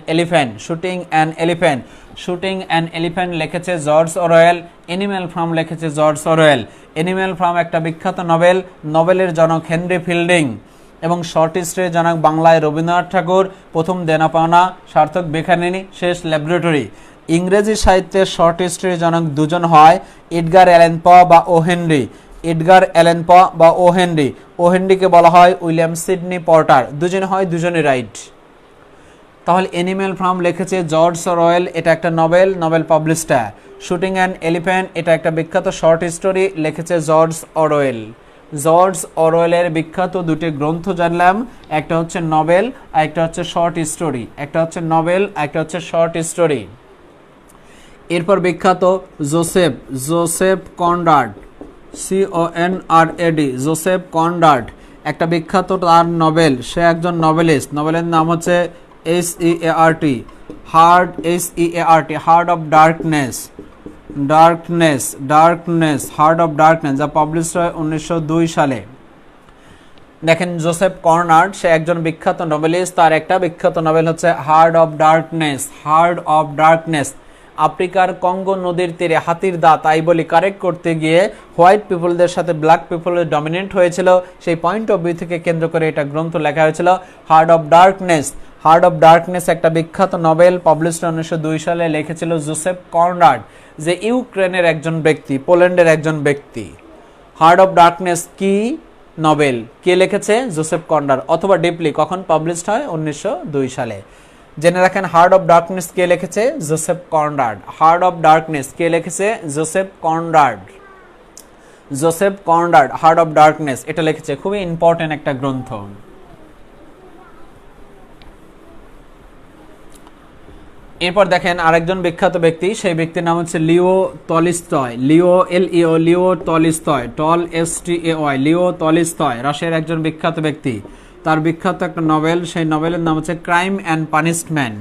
elephant লিখেছে জর্জ অরওয়েল, অ্যানিম্যাল ফার্ম লিখেছে জর্জ অরওয়েল। অ্যানিম্যাল ফার্ম একটা বিখ্যাত নোবেল, নোবেলের জনক হেনরি ফিল্ডিং, এবং শর্ট স্টোরির জনক বাংলায় রবীন্দ্রনাথ ঠাকুর, প্রথম দেনা পাওনা সার্থক বেখানিনী, শেষ ল্যাবরেটরি। ইংরেজি সাহিত্যের শর্ট স্টোরির জনক দুজন হয়, এডগার অ্যালান প বা ও হেনরি। ও হেনরিকে বলা হয় উইলিয়াম সিডনি পর্টার। দুজনে রাইট। তাহলে অ্যানিম্যাল ফার্ম লিখেছে জর্জ অরওয়েল, এটা একটা Nobel published. Shooting an elephant, এটা একটা বিখ্যাত শর্ট স্টোরি, লিখেছে জর্জ অরওয়েল। জর্জ অরওয়েলের বিখ্যাত দুটি গ্রন্থ জানলাম, একটা হচ্ছে নোবেল, আর একটা হচ্ছে শর্ট স্টোরি। এরপর বিখ্যাত Joseph Conrad, CONRAD, Joseph Conrad, একটা বিখ্যাত তার নোবেল, সে একজন নোবেলিস্ট। নোবেলের নাম হচ্ছে HEART, heart of darkness, heart of darkness, যা পাবলিশ হয় 1902 সালে। দেখেন জোসেফ কনরাড, সে একজন বিখ্যাত নোবেলিস্ট, তার একটা বিখ্যাত নোবেল হচ্ছে হার্ট অফ ডার্কনেস। আফ্রিকার কঙ্গো নদীর তীরে হাতির দাঁত কারেক্ট করতে গিয়ে হোয়াইট পিপলদের সাথে ব্ল্যাক পিপলের ডমিনেন্ট হয়েছিল, সেই পয়েন্ট অফ ভিউ থেকে কেন্দ্র করে এটা গ্রন্থ লেখা হয়েছিল, হার্ট অফ ডার্কনেস একটা বিখ্যাত নোবেল, পাবলিশড 1902 সালে, লিখেছিল জোসেফ কনরাড, যে ইউক্রেনের একজন ব্যক্তি, পোল্যান্ডের একজন ব্যক্তি। হার্ট অফ ডার্কনেস কি নোবেল, কে লিখেছে? জোসেফ কনরাড। অথবা ডিপলি, কখন পাবলিশড হয়? 1902 সালে। জেনে রাখেন হার্ট অফ ডার্কনেস কে লিখেছে? Joseph Conrad. Heart of darkness কে লিখেছে? Joseph Conrad heart of darkness এটা লিখেছে, খুবই ইম্পর্টেন্ট একটা গ্রন্থ। এরপর দেখেন আরেকজন বিখ্যাত ব্যক্তি, সেই ব্যক্তির নাম হচ্ছে Leo Tolstoy. Leo Tolstoy, Leo Tolstoy, রাশিয়ার একজন বিখ্যাত ব্যক্তি। তার বিখ্যাত একটা নোবেল, সেই নোবেলের নাম হচ্ছে crime and punishment.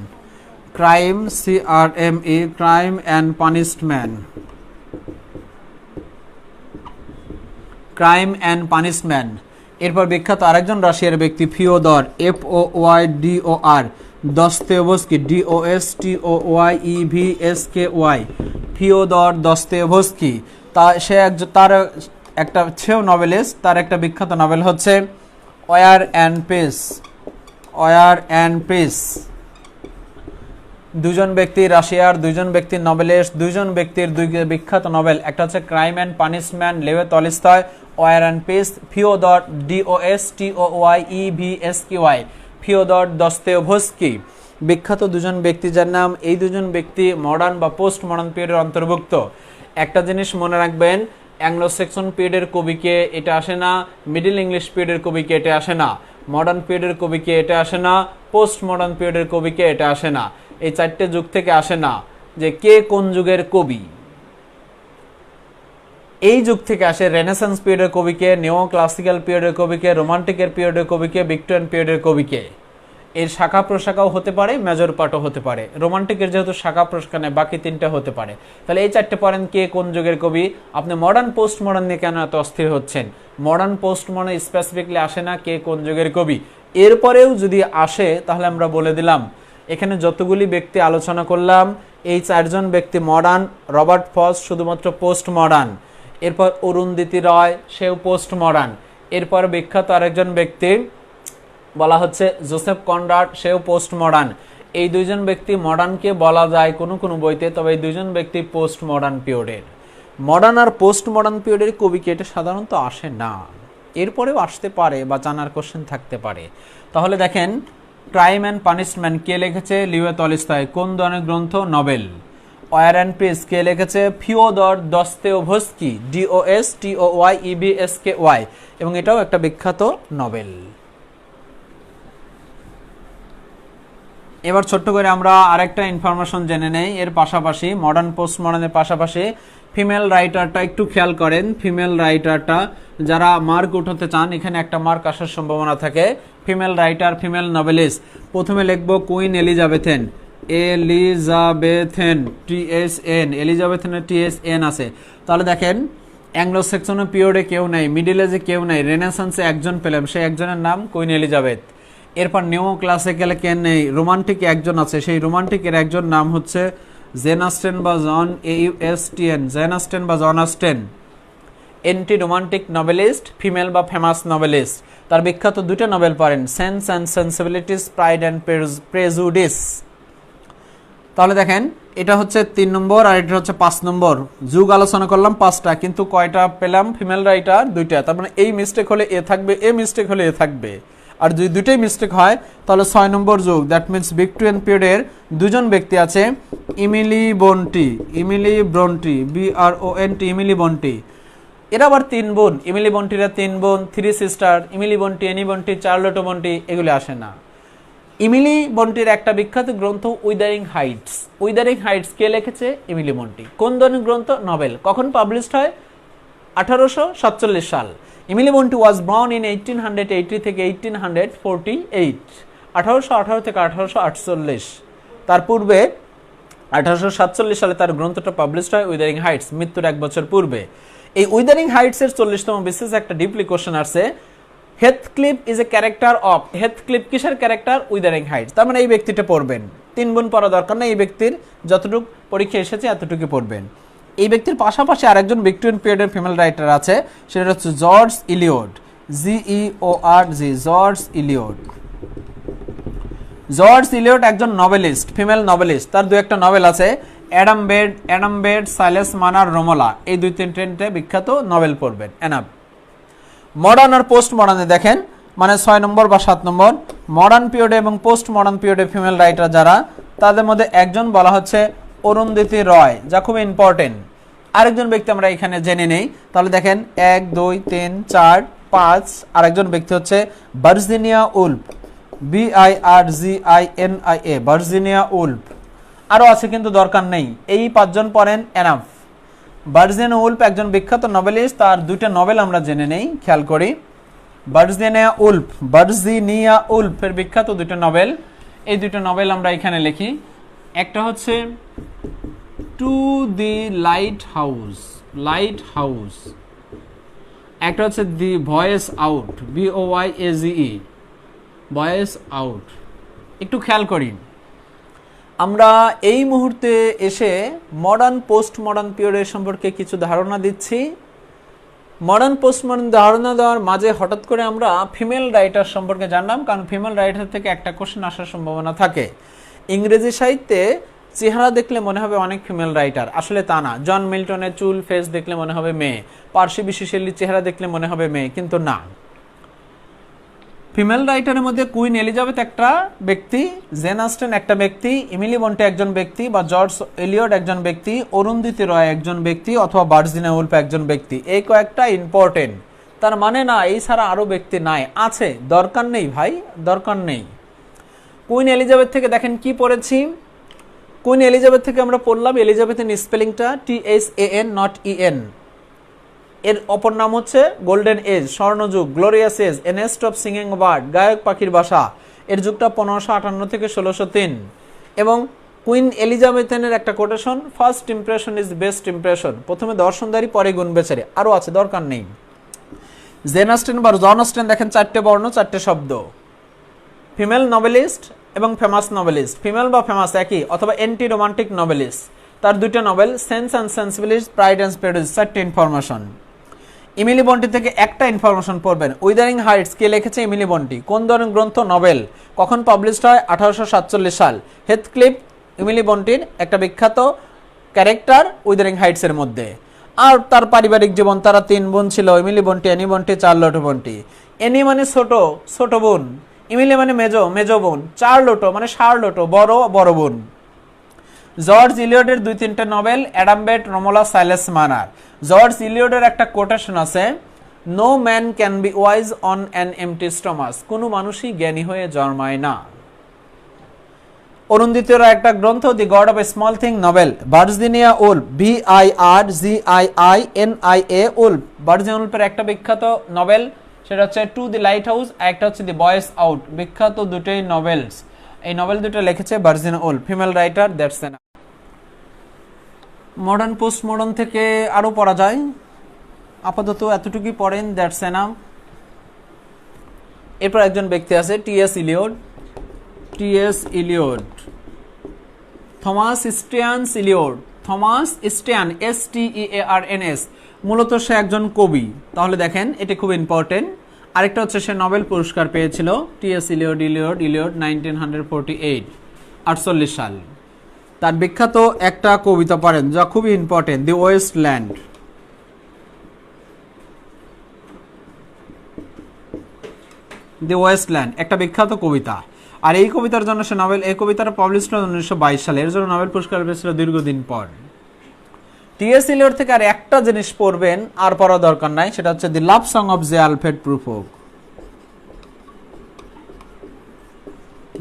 Crime and punishment. এরপর বিখ্যাত আরেকজন রাশিয়ার ব্যক্তি Fyodor, FOYDOR, Dostoevsky, DOSTOYEVSKY, Fyodor Dostoevsky. তার একটা সেও নোবেলিস্ট, তার একটা বিখ্যাত নোবেল হচ্ছে ওয়ার অ্যান্ড পিস। দুজন ব্যক্তি রাশিয়ার, দুজন ব্যক্তি নোবেলিস্ট, দুজন ব্যক্তির দুই বিখ্যাত নোবেল, একটা হচ্ছে crime and punishment, Leo Tolstoy, war and peace, Fyodor DOSTOYEVSKY, Fyodor Dostoevsky. বিখ্যাত দুজন ব্যক্তি যার নাম, এই দুজন ব্যক্তি মডার্ন বা পোস্ট মডার্ন পিরিয়ডের অন্তর্ভুক্ত। একটা জিনিস মনে রাখবেন, অ্যাংলো সেকশন পিরিয়ডের কবিকে এটা আসে না, মিডল ইংলিশ পিরিয়ডের কবিকে এটা আসে না, মডার্ন পিরিয়ডের কবিকে এটা আসে না, পোস্ট মডার্ন পিরিয়ডের কবিকে এটা আসে না, এই চারটে যুগ থেকে আসে না। যে কে কোন যুগের কবি। এই যুগ থেকে আসে রেনেসান্স পিরিয়ডের কবিকে, নিও ক্লাসিক্যাল পিরিয়ডের কবিকে, রোমান্টিকের পিরিয়ডের কবিকে, ভিক্টোরিয়ান পিরিয়ডের কবিকে। এর শাখা প্রশাখাও হতে পারে, মেজর পার্টও হতে পারে। রোমান্টিকের যেহেতু শাখা প্রশাখা নেই, বাকি তিনটা হতে পারে। তাহলে এই চারটে পড়েন কে কোন যুগের কবি। আপনি মডার্ন পোস্ট মডার্ন নিয়ে কেন এত অস্থির হচ্ছেন? মডার্ন পোস্ট মডার্ন স্পেসিফিকলি আসে না কে কোন যুগের কবি। এরপরেও যদি আসে তাহলে আমরা বলে দিলাম এখানে যতগুলি ব্যক্তি আলোচনা করলাম এই চারজন ব্যক্তি মডার্ন, রবার্ট ফ্রস্ট শুধুমাত্র পোস্ট মডার্ন, এরপর অরুন্ধতী রয় সেও পোস্ট মডার্ন, এরপর বিখ্যাত আরেকজন ব্যক্তি বলা হচ্ছে জোসেফ কনরাড সেও পোস্ট মডার্ন। এই দুইজন ব্যক্তি মডার্নকে বলা যায় কোনো কোনো বইতে, তবে এই দুইজন ব্যক্তি পোস্ট মডার্ন পিরিয়ডের। মডার্ন আর পোস্ট মডার্ন পিরিয়ডের কবিকে এটা সাধারণত আসে না, এরপরেও আসতে পারে বা জানার কোশ্চেন থাকতে পারে। তাহলে দেখেন ক্রাইম অ্যান্ড পানিশমেন্ট কে লিখেছে? লিও তলস্টয়। কোন ধরনের গ্রন্থ? নভেল। ওয়ার অ্যান্ড পিস কে লিখেছে? ফিওদর দস্তয়েভস্কি, DOSTOYEVSKY, এবং এটাও একটা বিখ্যাত নভেল। এবার ছোট্ট করে আমরা আরেকটা ইনফরমেশন জেনে নেই। এর পাশাপাশি মডার্ন পোস্ট মডার্নের পাশাপাশি ফিমেল রাইটারটা একটু খেয়াল করেন। ফিমেল রাইটারটা যারা মার্ক উঠাতে চান, এখানে একটা মার্ক আসার সম্ভাবনা থাকে। ফিমেল রাইটার, ফিমেল নভেলিস্ট, প্রথমে লিখবো queen Elizabethan, Elizabethan, TSN, এলিজাবেথেনের TSN আছে। তাহলে দেখেন অ্যাংলো সেকশন পিরিয়ডে কেউ নাই, মিডিল এজে কেউ নাই, রেনেসান্সে একজন পেলাম, সেই একজনের নাম কুইন এলিজাবেথ। এরপর নিও ক্লাসিক্যালে কে নেই, রোমান্টিক একজন আছে, সেই রোমান্টিকের একজন নাম হচ্ছে জেন অস্টেন বা জন AUSTN, জেন অস্টেন বা John Austen. Anti romantic novelist, female বা ফেমাস নভেলিস্ট। তার বিখ্যাত দুটো নভেল পড়েন, sense and sensibilities, pride and prejudice. তাহলে দেখেন এটা হচ্ছে 3 নম্বর আর এটা হচ্ছে 5 নম্বর। যুগ আলোচনা করলাম 5টা, কিন্তু কয়টা পেলাম? ফিমেল রাইটার 2টা। তার মানে এই মিস্টেক হলে এ থাকবে, এ মিস্টেক হলে এ থাকবে। আর যদি দুটোই মিস্টেক হয় তাহলে 6 নম্বর যুগ, দ্যাট মিনস ভিক্টোরিয়ান পিরিয়ডের দুজন ব্যক্তি আছে, Emily Bronte, Emily Bronte, BRONT, Emily Bronte. এরা আবার 3 বোন, ইমিলি ব্রন্টিরা 3 বোন, 3 sister, Emily Bronte, Anne Bronte, Charlotte Bronte, এগুলো আসে না। ইমিলি ব্রন্টির একটা বিখ্যাত গ্রন্থ উইদারিং হাইটস। উইদারিং হাইটস কে লিখেছে? Emily Brontë. কোন ধরনের গ্রন্থ? নভেল। কখন পাবলিশড হয়? 1847 সাল। Emily Brontë was born in 1880 থেকে 1848, 1818 থেকে 1848। তার পূর্বে 1847 সালে তার গ্রন্থটা পাবলিশড হয় উইদারিং হাইটস, মৃত্যুর 1 বছর পূর্বে। এই উইদারিং হাইটস এর 40তম বিশেষ একটা ডিপলি কোশ্চেন আসছে, হেথক্লিফ ইজ এ ক্যারেক্টার অফ, হেথক্লিফ কিসের ক্যারেক্টার? উইদারিং হাইটস। তার মানে এই ব্যক্তিটা পড়বেন, 3 বোন পড়া দরকার না, এই ব্যক্তির যতটুকু পরীক্ষা এসেছে এতটুকু পড়বেন। এই ব্যক্তির পাশাপাশি আরেকজন ভিক্টোরিয়ান পিরিয়ডের ফিমেল রাইটার আছে, সেটা হচ্ছে George Eliot, GEORG, George Eliot. George Eliot একজন নভেলিস্ট, ফিমেল নভেলিস্ট। তার 2-একটা নভেল আছে, Adam Bede, Silas Marner, Romola, এই 2-3টে বিখ্যাত নভেল পড়বেন, এনাফ। মডার্ন আর পোস্ট মডার্নে দেখেন, মানে 6 নম্বর বা 7 নম্বর, মডার্ন পিরিয়ডে এবং পোস্ট মডার্ন পিরিয়ডে ফিমেল রাইটার যারা, তাদের মধ্যে একজন বলা হচ্ছে অরুন্ধতী রয়, যা খুব ইম্পর্টেন্ট। আরেকজন ব্যক্তি আমরা এখানে জেনে নেই। তাহলে দেখেন 1, 2, 3, 4, 5। আরেকজন ব্যক্তি হচ্ছে Virginia Woolf, VIRGINIA, Virginia Woolf. আরও আছে কিন্তু দরকার নেই, এই 5 জন পড়েন, এনাফ। ভার্জিনিয়া উল্ফ একজন বিখ্যাত নভেলিস্ট, তার 2টা নভেল আমরা জেনে নেই, খেয়াল করি। ভার্জিনিয়া উল্ফের বিখ্যাত 2টা নভেল, এই 2টা নভেল আমরা এখানে লিখি। একটা হচ্ছে টু দি লাইট হাউস, একটা হচ্ছে the voice out, VOYAGE, voice out. একটু খেয়াল করি, আমরা এই মুহূর্তে এসে মডার্ন পোস্ট মডার্ন পিরিয়ডের সম্পর্কে কিছু ধারণা দিচ্ছি। মডার্ন পোস্ট মডার্ন ধারণা দেওয়ার মাঝে হঠাৎ করে আমরা ফিমেল রাইটার সম্পর্কে জানলাম, কারণ ফিমেল রাইটার থেকে একটা কোশ্চেন আসার সম্ভাবনা থাকে। ইংরেজি সাহিত্যে চেহারা দেখলে মনে হবে অনেক ফিমেল রাইটার, আসলে তা না। জন মিল্টনের চুল ফেস দেখলে মনে হবে মেয়ে, পার্সি বিশি শেল্লির চেহারা দেখলে মনে হবে মেয়ে, কিন্তু না। ফিমেল রাইটারের মধ্যে কুইন এলিজাবেথ একটা ব্যক্তি, জেন অস্টেন একটা ব্যক্তি, ইমিলি ব্রন্টি একজন ব্যক্তি বা জর্জ এলিয়ট একজন ব্যক্তি, অরুন্ধতী রয় একজন ব্যক্তি, অথবা ভার্জিনিয়া উল্ফ একজন ব্যক্তি। এই কয়েকটা ইম্পর্টেন্ট, তার মানে না এই ছাড়া আরও ব্যক্তি নাই, আছে, দরকার নেই ভাই, দরকার নেই। কুইন এলিজাবেথ থেকে দেখেন কি পড়েছি, কুইন এলিজাবেথ থেকে আমরা পড়লাম এলিজাবেথের স্পেলিংটা THAN নট EN। এর অপর নাম হচ্ছে গোল্ডেন এজ, স্বর্ণযুগ, glorious age, a nest of singing bird, গায়ক পাখির বাসা। এর যুগটা 1558 থেকে 1603। এবং কুইন এলিজাবেথের একটা quotation, first impression is best impression. প্রথমে দর্শনদারি পরে গুণ বেচারে, আরও আছে দরকার নেই। জেন অস্টেন বা জন অস্টেন দেখেন 4টে বর্ণ 4টে শব্দ। ফিমেল নভেলিস্ট এবং ফেমাস নভেলিস্ট, ফিমেল বা ফেমাস একই, অথবা অ্যান্টি রোমান্টিক নভেলিস্ট। তার দুইটা novel sense and sensibility, pride and prejudice, 4টে ইনফরমেশন। ইমিলি বন্টি থেকে একটা ইনফরমেশন পড়বেন, উইদারিং হাইটস কে লিখেছে? Emily Bronte. কোন ধরনের গ্রন্থ? নভেল। কখন পাবলিশড হয়? 1847 সাল। হেথক্লিফ ইমিলি বন্টির একটা বিখ্যাত ক্যারেক্টার উইদারিং হাইটসের মধ্যে। আর তার পারিবারিক জীবন, তারা 3 বোন ছিল, ইমিলি বন্টি, অ্যানি বন্টি, চার্লোট বন্টি। অ্যানি মানে ছোট বোন, ইমিলি মানে মেজো বোন, চার্লোট মানে শার্লোট বড় বোন। জর্জ ইলিয়টের 2-3টে নভেল, অ্যাডামবেট, রোমোলা, সাইলেস মানার। জর্জ ইলিয়টের একটা কোটেশন আছে, no man can be wise on an empty stomach, কোনো মানুষই জ্ঞানী হয়ে জন্মায় না। অরুন্ধিতের একটা গ্রন্থ, the god of a small thing novel. Virginia Woolf, VIRGIINIA Woolf, Virginia উলফের একটা বিখ্যাত নভেল, সেটা হচ্ছে টু দি লাইট হাউস, একটা হচ্ছে দি বয়েস আউট। বিখ্যাত দুটোই নভেলস। এই নভেল দুটো লিখেছে Virginia Wolf, female writer. That's enough. Modern post modern থেকে আরও পড়া যায়, আপাতত এতটুকুই পড়েন, দ্যাটস এনাফ। এরপর একজন ব্যক্তি আছে TS Eliot, Thomas Stearns Eliot, Thomas Stearns, STEARNS। মূলত সে একজন কবি। তাহলে দেখেন এটা খুব ইম্পর্টেন্ট। আরেকটা হচ্ছে সে নোবেল পুরস্কার পেয়েছিল, TS ইলিয়ট 1948 সাল। তার বিখ্যাত একটা কবিতা পড়েন যা খুবই ইম্পর্টেন্ট, দি ওয়েস্টল্যান্ড। একটা বিখ্যাত কবিতা। আর এই কবিতার জন্য সে নোবেল, এই কবিতাটা পাবলিশ হয় 1922 সালে। এর জন্য নোবেল পুরস্কার পেয়েছিল দীর্ঘদিন পর। TS ইলিয়ট থেকে আর একটা জিনিস পড়বেন, আর পড়া দরকার নাই, সেটা হচ্ছে the love song of J Alfred Prufrock.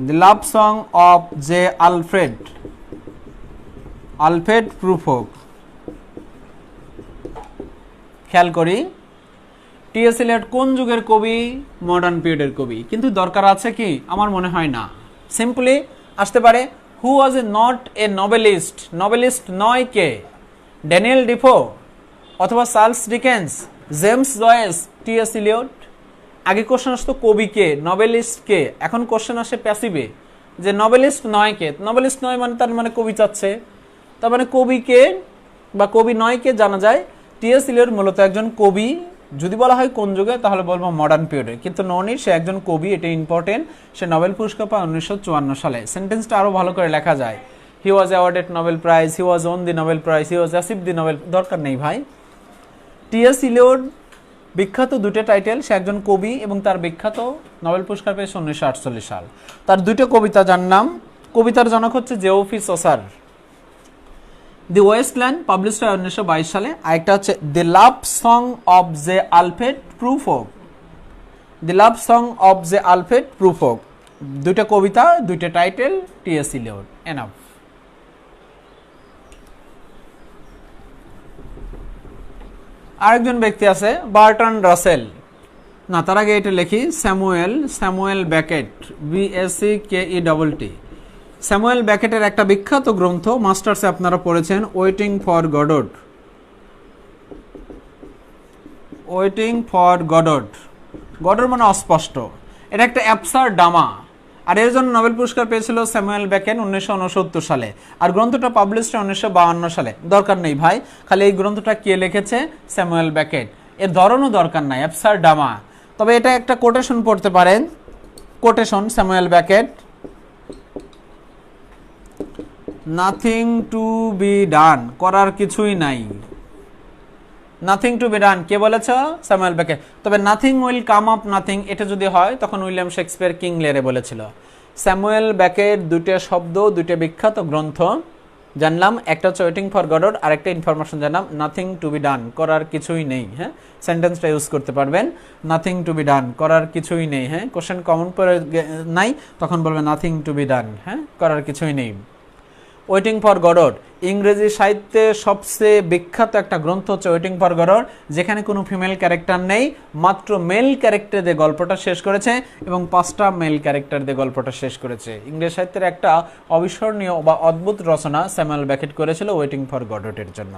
The love song of J Alfred Prufrock. খেয়াল করি TS ইলিয়ট কোন যুগের কবি? মডার্ন পিরিয়ডের কবি। কিন্তু দরকার আছে কি? আমার মনে হয় না। সিম্পলি আসতে পারে, who was a not a novelist, novelist নয় কে? ড্যানিয়েল ডিফো অথবা Charles Dickens, James Joyce, TS Eliot. আগে কোশ্চেন আসতো কবি কে, নভেলিস্ট কে। এখন কোশ্চেন আসে প্যাসিভে, যে নভেলিস্ট নয় কে। নভেলিস্ট নয় মানে তার মানে কবি চাচ্ছে, তার মানে কবি কে বা কবি নয় কে জানা যায়। TS ইলিয়ট মূলত একজন কবি। যদি বলা হয় কোন যুগে, তাহলে বলবো মডার্ন পিরিয়ডে। কিন্তু ননি, সে একজন কবি, এটা ইম্পর্টেন্ট। সে নোবেল পুরস্কার পায় 1954 সালে। সেন্টেন্সটা আরো ভালো করে লেখা যায়, he was awarded Nobel prize, he was won the Nobel prize, he was achieve the Nobel. দরকার নেই ভাই। TS ইলিয়ট বিখ্যাত দুটো টাইটেল, সে একজন কবি এবং তার বিখ্যাত নোবেল পুরস্কার পেয়েছে 1948 সাল। তার দুটো কবিতা, যার নাম, কবিতার জনক হচ্ছে Geoffrey Chaucer. The wasteland published হয় 1922 সালে। আরেকটা হচ্ছে the love song of J Alfred Prufrock. The love song of J Alfred Prufrock. দুইটা কবিতা, দুইটা টাইটেল, TS ইলিয়ট। এনাফ। আরেকজন ব্যক্তি আছে বার্ট্রান্ড রাসেল। না, তার আগে এটা লিখি, স্যামুয়েল বেকেট, BACKETT। স্যামুয়েল বেকেটের একটা বিখ্যাত গ্রন্থ, মাস্টার্সে আপনারা পড়েছেন, ওয়েটিং ফর গডট। গডট মানে অস্পষ্ট। এটা একটা অ্যাবসার্ড ড্রামা। আর এর জন্য নোবেল পুরস্কার পেয়েছিল স্যামুয়েল বেকেট 1969 সালে। আর গ্রন্থটা পাবলিশ হয় 1952 সালে। দরকার নেই ভাই, খালি এই গ্রন্থটা কে লিখেছে? Samuel Beckett. এর ধরনও দরকার নাই, অ্যাবসার্ড ড্রামা। তবে এটা একটা কোটেশন পড়তে পারেন, quotation Samuel Beckett, nothing to be done, করার কিছুই নাই। নাথিং টু বি ডান কে বলেছ? Samuel Beckett. তবে nothing will come up nothing, এটা যদি হয় তখন উইলিয়াম শেক্সপিয়ার কিং লিয়ারে বলেছিল। স্যামুয়েল বেকেট দুইটা শব্দ, দুইটা বিখ্যাত গ্রন্থ জানলাম। একটা হচ্ছে ওয়েটিং ফর গডট, আর একটা ইনফরমেশন জানলাম, নাথিং টু বি ডান, করার কিছুই নেই। হ্যাঁ, সেন্টেন্সটা ইউজ করতে পারবেন, নাথিং টু বি ডান, করার কিছুই নেই। হ্যাঁ, কোশ্চেন কমন পড়ে নাই, তখন বলবেন নাথিং টু বি ডান। হ্যাঁ, করার কিছুই নেই। ওয়েটিং ফর গডর, ইংরেজি সাহিত্যে সবচেয়ে বিখ্যাত একটা গ্রন্থ হচ্ছে ওয়েটিং ফর গডর, যেখানে কোনো ফিমেল ক্যারেক্টার নেই, মাত্র মেল ক্যারেক্টার দিয়ে গল্পটা শেষ করেছে এবং 5টা মেল ক্যারেক্টার দিয়ে গল্পটা শেষ করেছে। ইংরেজি সাহিত্যের একটা অবিস্মরণীয় বা অদ্ভুত রচনা স্যামুয়েল বেকেট করেছিল ওয়েটিং ফর গডরের জন্য।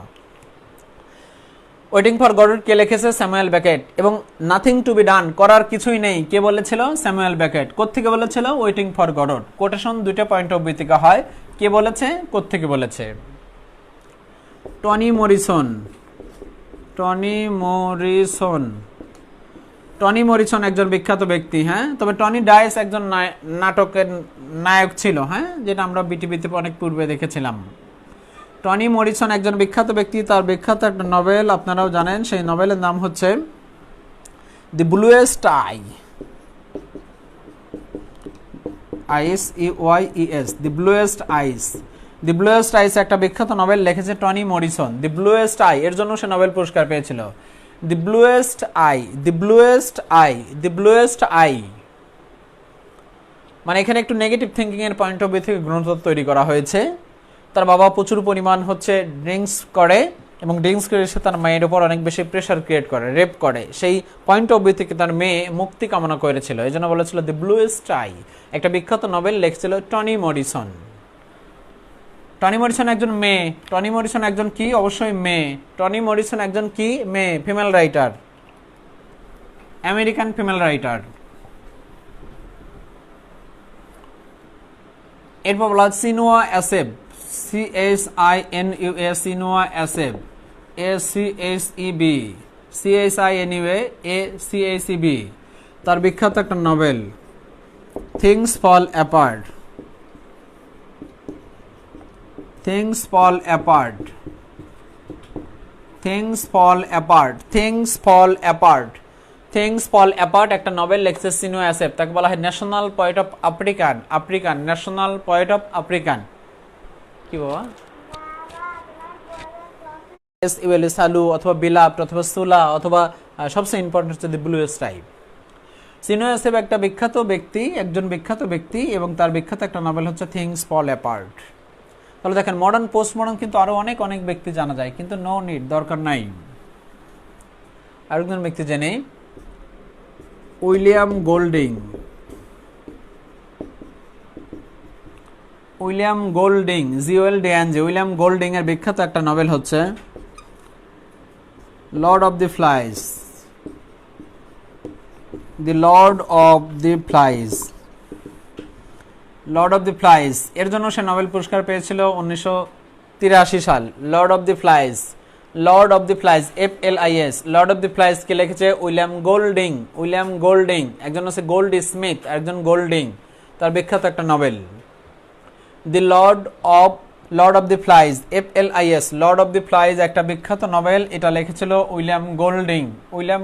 ওয়েটিং ফর গডর কে লিখেছে? Samuel Beckett. এবং নাথিং টু বি ডান, করার কিছুই নেই, কে বলেছিল? Samuel Beckett. কোত্থেকে বলেছিল? Waiting for Godot. কোটেশন দুইটা পয়েন্ট অফ ভিউ থেকে হয়, কে বলেছে, কোত্থেকে বলেছে? Toni Morrison. Tony Morrison, Tony Morrison একজন বিখ্যাত ব্যক্তি, হ্যাঁ। তবে টনি ডায়েস একজন নাটকের নায়ক ছিল, হ্যাঁ, যেটা আমরা বিটিভিতে অনেক পূর্বে দেখেছিলাম। টনি মরিসন একজন বিখ্যাত ব্যক্তি, তার বিখ্যাত একটা নভেল আপনারাও জানেন, সেই নভেলের নাম হচ্ছে দি ব্লুয়েস্ট আই, ISEYES, দি ব্লুয়েস্ট আইস। দি ব্লুয়েস্ট আইস একটা বিখ্যাত নভেল লিখেছে Tony Morrison. The bluest eye এর জন্য সে নোবেল পুরস্কার পেয়েছিল। The bluest eye, the bluest eye, the bluest eye, মানে এখানে একটু নেগেটিভ থিঙ্কিং এর পয়েন্ট অফ ভিউ থেকে গ্রন্থ তৈরি করা হয়েছে। তার বাবা প্রচুর পরিমাণ ড্রিঙ্কস করে এবং ড্রিঙ্কস করে সে তার মেয়ের উপর অনেক বেশি প্রেশার ক্রিয়েট করে, রেপ করে। সেই পয়েন্ট অফ ভিউ থেকে তার মেয়ে মুক্তি কামনা করেছিল, এই জন্য বলেছিল দি ব্লুয়েস্ট আই। একটা বিখ্যাত নোবেল লিখছিল টনি মরিসন। টনি মরিসন একজন মেয়ে। টনি মরিসন একজন কি? অবশ্যই মেয়ে। টনি মরিসন একজন কি? মেয়ে, female writer, American female writer. এরপর বলা সিনোয়া অ্যাসেব, CHINUA, সিনোয়া অ্যাসেব, ACHEB, CHINUA, ACHEB। তার বিখ্যাত একটা নভেল things fall apart, things fall apart, things fall apart, things fall apart, things fall apart একটা নভেল লিখছে সিনোয়া অ্যাসেব। তাকে বলা হয় national poet of African, African national poet of African. কি বাবা? সালু অথবা বিলাপ্ট অথবা সুলা অথবা সবচেয়ে ইম্পর্টেন্ট হচ্ছে দি ব্লুয়েস্ট আই। সিনোয়া অ্যাসেব একটা বিখ্যাত ব্যক্তি, একজন বিখ্যাত ব্যক্তি, এবং তার বিখ্যাত একটা নভেল হচ্ছে থিংস ফল অ্যাপার্ট। তাহলে দেখেন মডার্ন পোস্ট মডার্ন কিন্তু আরো অনেক অনেক ব্যক্তি জানা যায়, কিন্তু নো নিড, দরকার নাই। আরেকজন ব্যক্তি জেনে, William Golding. William Golding, GOLDING, William Golding এর বিখ্যাত একটা নভেল হচ্ছে lord of the flies, the lord of the flies, lord of the flies. এর জন্য সে নোবেল পুরস্কার পেয়েছিল 1983 সাল। Lord of the flies, lord of the flies, FLIS, lord of the flies কে লিখেছে? William Golding. উইলিয়াম গোল্ডিং, একজন হচ্ছে গোল্ডি স্মিথ, একজন গোল্ডিং, তার বিখ্যাত একটা novel the lord of the flies, FLIS, lord of the flies একটা বিখ্যাত নভেল, এটা লিখেছিল উইলিয়াম গোল্ডিং। উইলিয়াম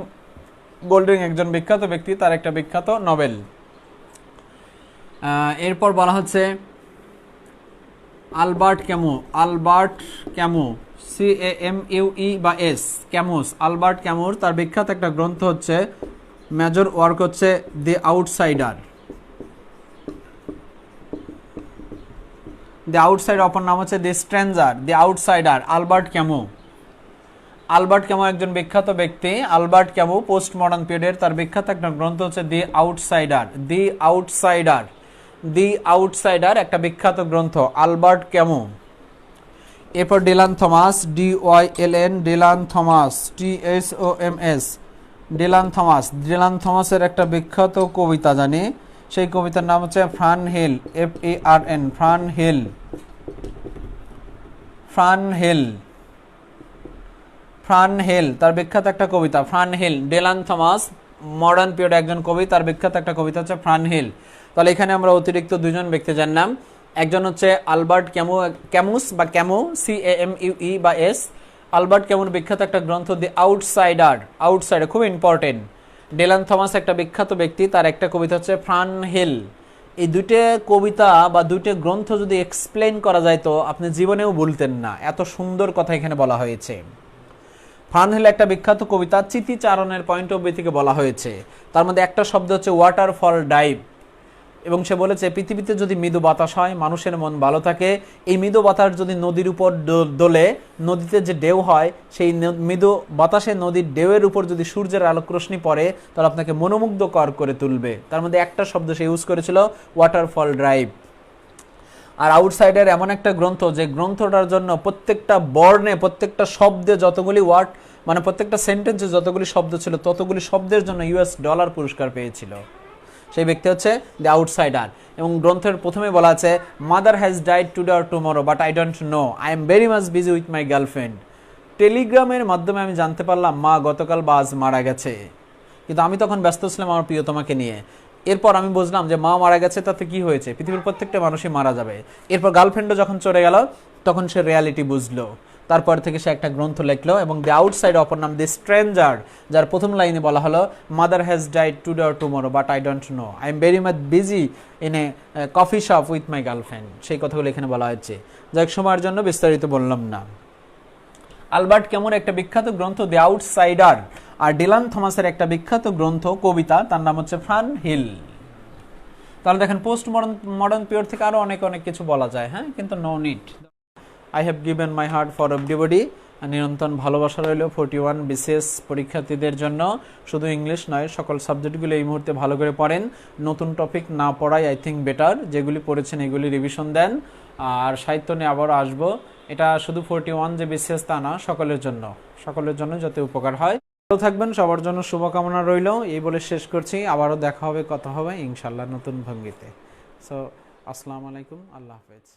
গোল্ডিং একজন বিখ্যাত ব্যক্তি, তার একটা বিখ্যাত নভেল। এরপর বলা হচ্ছে Albert Camus, Albert Camus, CAMUE বা S, ক্যামুস, আলবার্ট ক্যামুর তার বিখ্যাত একটা গ্রন্থ হচ্ছে, মেজর ওয়ার্ক হচ্ছে দি আউটসাইডার। দি আউটসাইডার অপর নাম হচ্ছে the stranger, the outsider, Albert Camus. Albert Camus একজন বিখ্যাত ব্যক্তি। আলবার্ট ক্যামু পোস্ট মডার্ন পিরিয়ডের, তার বিখ্যাত একটা গ্রন্থ হচ্ছে the outsider, the outsider, the outsider একটা বিখ্যাত গ্রন্থ, আলবার্ট ক্যামু। এরপর Dylan Thomas, DYLN, Dylan Thomas, THOMS, Dylan Thomas. Dylan থমাসের একটা বিখ্যাত কবিতা জানি, সেই কবিতার নাম হচ্ছে Fern Hill, FARN, Fern Hill, Fern Hill, Fern Hill, তার বিখ্যাত একটা কবিতা Fern Hill. Dylan Thomas modern period একজন কবি, তার বিখ্যাত একটা কবিতা হচ্ছে ফ্রান হিল। তাহলে এখানে আমরা অতিরিক্ত দুজন ব্যক্তি জানলাম, একজন হচ্ছে আলবার্ট ক্যামু, ক্যামুস বা ক্যামু, CAMUE বা S। আলবার্ট ক্যামুর বিখ্যাত একটা গ্রন্থ দি আউটসাইডার, আউটসাইডার খুব ইম্পর্টেন্ট। ডিলান থমাস একটা বিখ্যাত ব্যক্তি, তার একটা কবিতা হচ্ছে ফ্রান হিল। এই দুইটা কবিতা বা দুইটা গ্রন্থ যদি এক্সপ্লেন করা যায় তো আপনি জীবনেও বলতেন না, এত সুন্দর কথা এখানে বলা হয়েছে। ফ্রান হিল একটা বিখ্যাত কবিতা, স্মৃতিচারণের পয়েন্ট অফ ভিউ থেকে বলা হয়েছে। তার মধ্যে একটা শব্দ হচ্ছে ওয়াটারফল ডাইভ, এবং সে বলেছে পৃথিবীতে যদি মৃদু বাতাস হয় মানুষের মন ভালো থাকে, এই মৃদু বাতাস যদি নদীর উপর দোলে, নদীতে যে ঢেউ হয় সেই মৃদু বাতাসে নদীর ঢেউয়ের উপর যদি সূর্যের আলোক রশ্মি পড়ে তাহলে আপনাকে মনোমুগ্ধকর করে তুলবে। তার মধ্যে একটা শব্দ সে ইউজ করেছিল, ওয়াটারফল ড্রাইভ। আর আউটসাইডার এমন একটা গ্রন্থ যে গ্রন্থটার জন্য প্রত্যেকটা বর্ণে, প্রত্যেকটা শব্দে যতগুলি ওয়ার্ড, মানে প্রত্যেকটা সেন্টেন্সে যতগুলি শব্দ ছিল ততগুলি শব্দের জন্য $US পুরস্কার পেয়েছিল। সেই ব্যক্তি হচ্ছে দ্য আউটসাইডার। এবং গ্রন্থের প্রথমে বলা আছে, mother has died today or tomorrow but I don't know, I am very much busy with my girlfriend. টেলিগ্রামের মাধ্যমে আমি জানতে পারলাম মা গতকাল বা আজ মারা গেছে, কিন্তু আমি তখন ব্যস্ত ছিলাম আমার প্রিয়তমাকে নিয়ে। এরপর আমি বুঝলাম যে মা মারা গেছে তাতে কি হয়েছে, পৃথিবীর প্রত্যেকটা মানুষই মারা যাবে। এরপর গার্লফ্রেন্ডও যখন চলে গেল তখন সে রিয়ালিটি বুঝলো। তারপর থেকে সে একটা গ্রন্থ লিখলো। এবং দ্য আউটসাইড অপর নাম দ্য স্ট্রেঞ্জার, যার প্রথম লাইনে বলা হলো mother has died today or tomorrow but I don't know, I am very much busy in a coffee shop with my girlfriend. সেই কথাগুলো এখানে বলা হচ্ছে, যা এক সময়ের জন্য বিস্তারিত বললাম না। আলবার্ট ক্যামুর একটা বিখ্যাত গ্রন্থ দ্য আউটসাইডার, আর ডিলান থমাসের একটা বিখ্যাত গ্রন্থ কবিতা, তার নাম হচ্ছে ফান হিল। তাহলে দেখেন পোস্ট মডার্ন পিরিয়ড থেকে আরো অনেক অনেক কিছু বলা যায়, হ্যাঁ, কিন্তু no need. I have given my heart for everybody, নিরন্তর ভালোবাসা রইল 41 বিশেষ পরীক্ষার্থীদের জন্য। শুধু ইংলিশ নয়, সকল সাবজেক্টগুলো এই মুহূর্তে ভালো করে পড়েন। নতুন টপিক না পড়াই আই থিঙ্ক বেটার। যেগুলি পড়েছেন এগুলি রিভিশন দেন। আর সাহিত্য নিয়ে আবারও আসবো। এটা শুধু 41 যে বিশেষ তা না, সকলের জন্য যাতে উপকার হয়। ভালো থাকবেন, সবার জন্য শুভকামনা রইল। এই বলে শেষ করছি। আবারও দেখা হবে, কথা হবে ইনশাল্লাহ নতুন ভঙ্গিতে। সো আসসালামু আলাইকুম, আল্লাহ হাফেজ।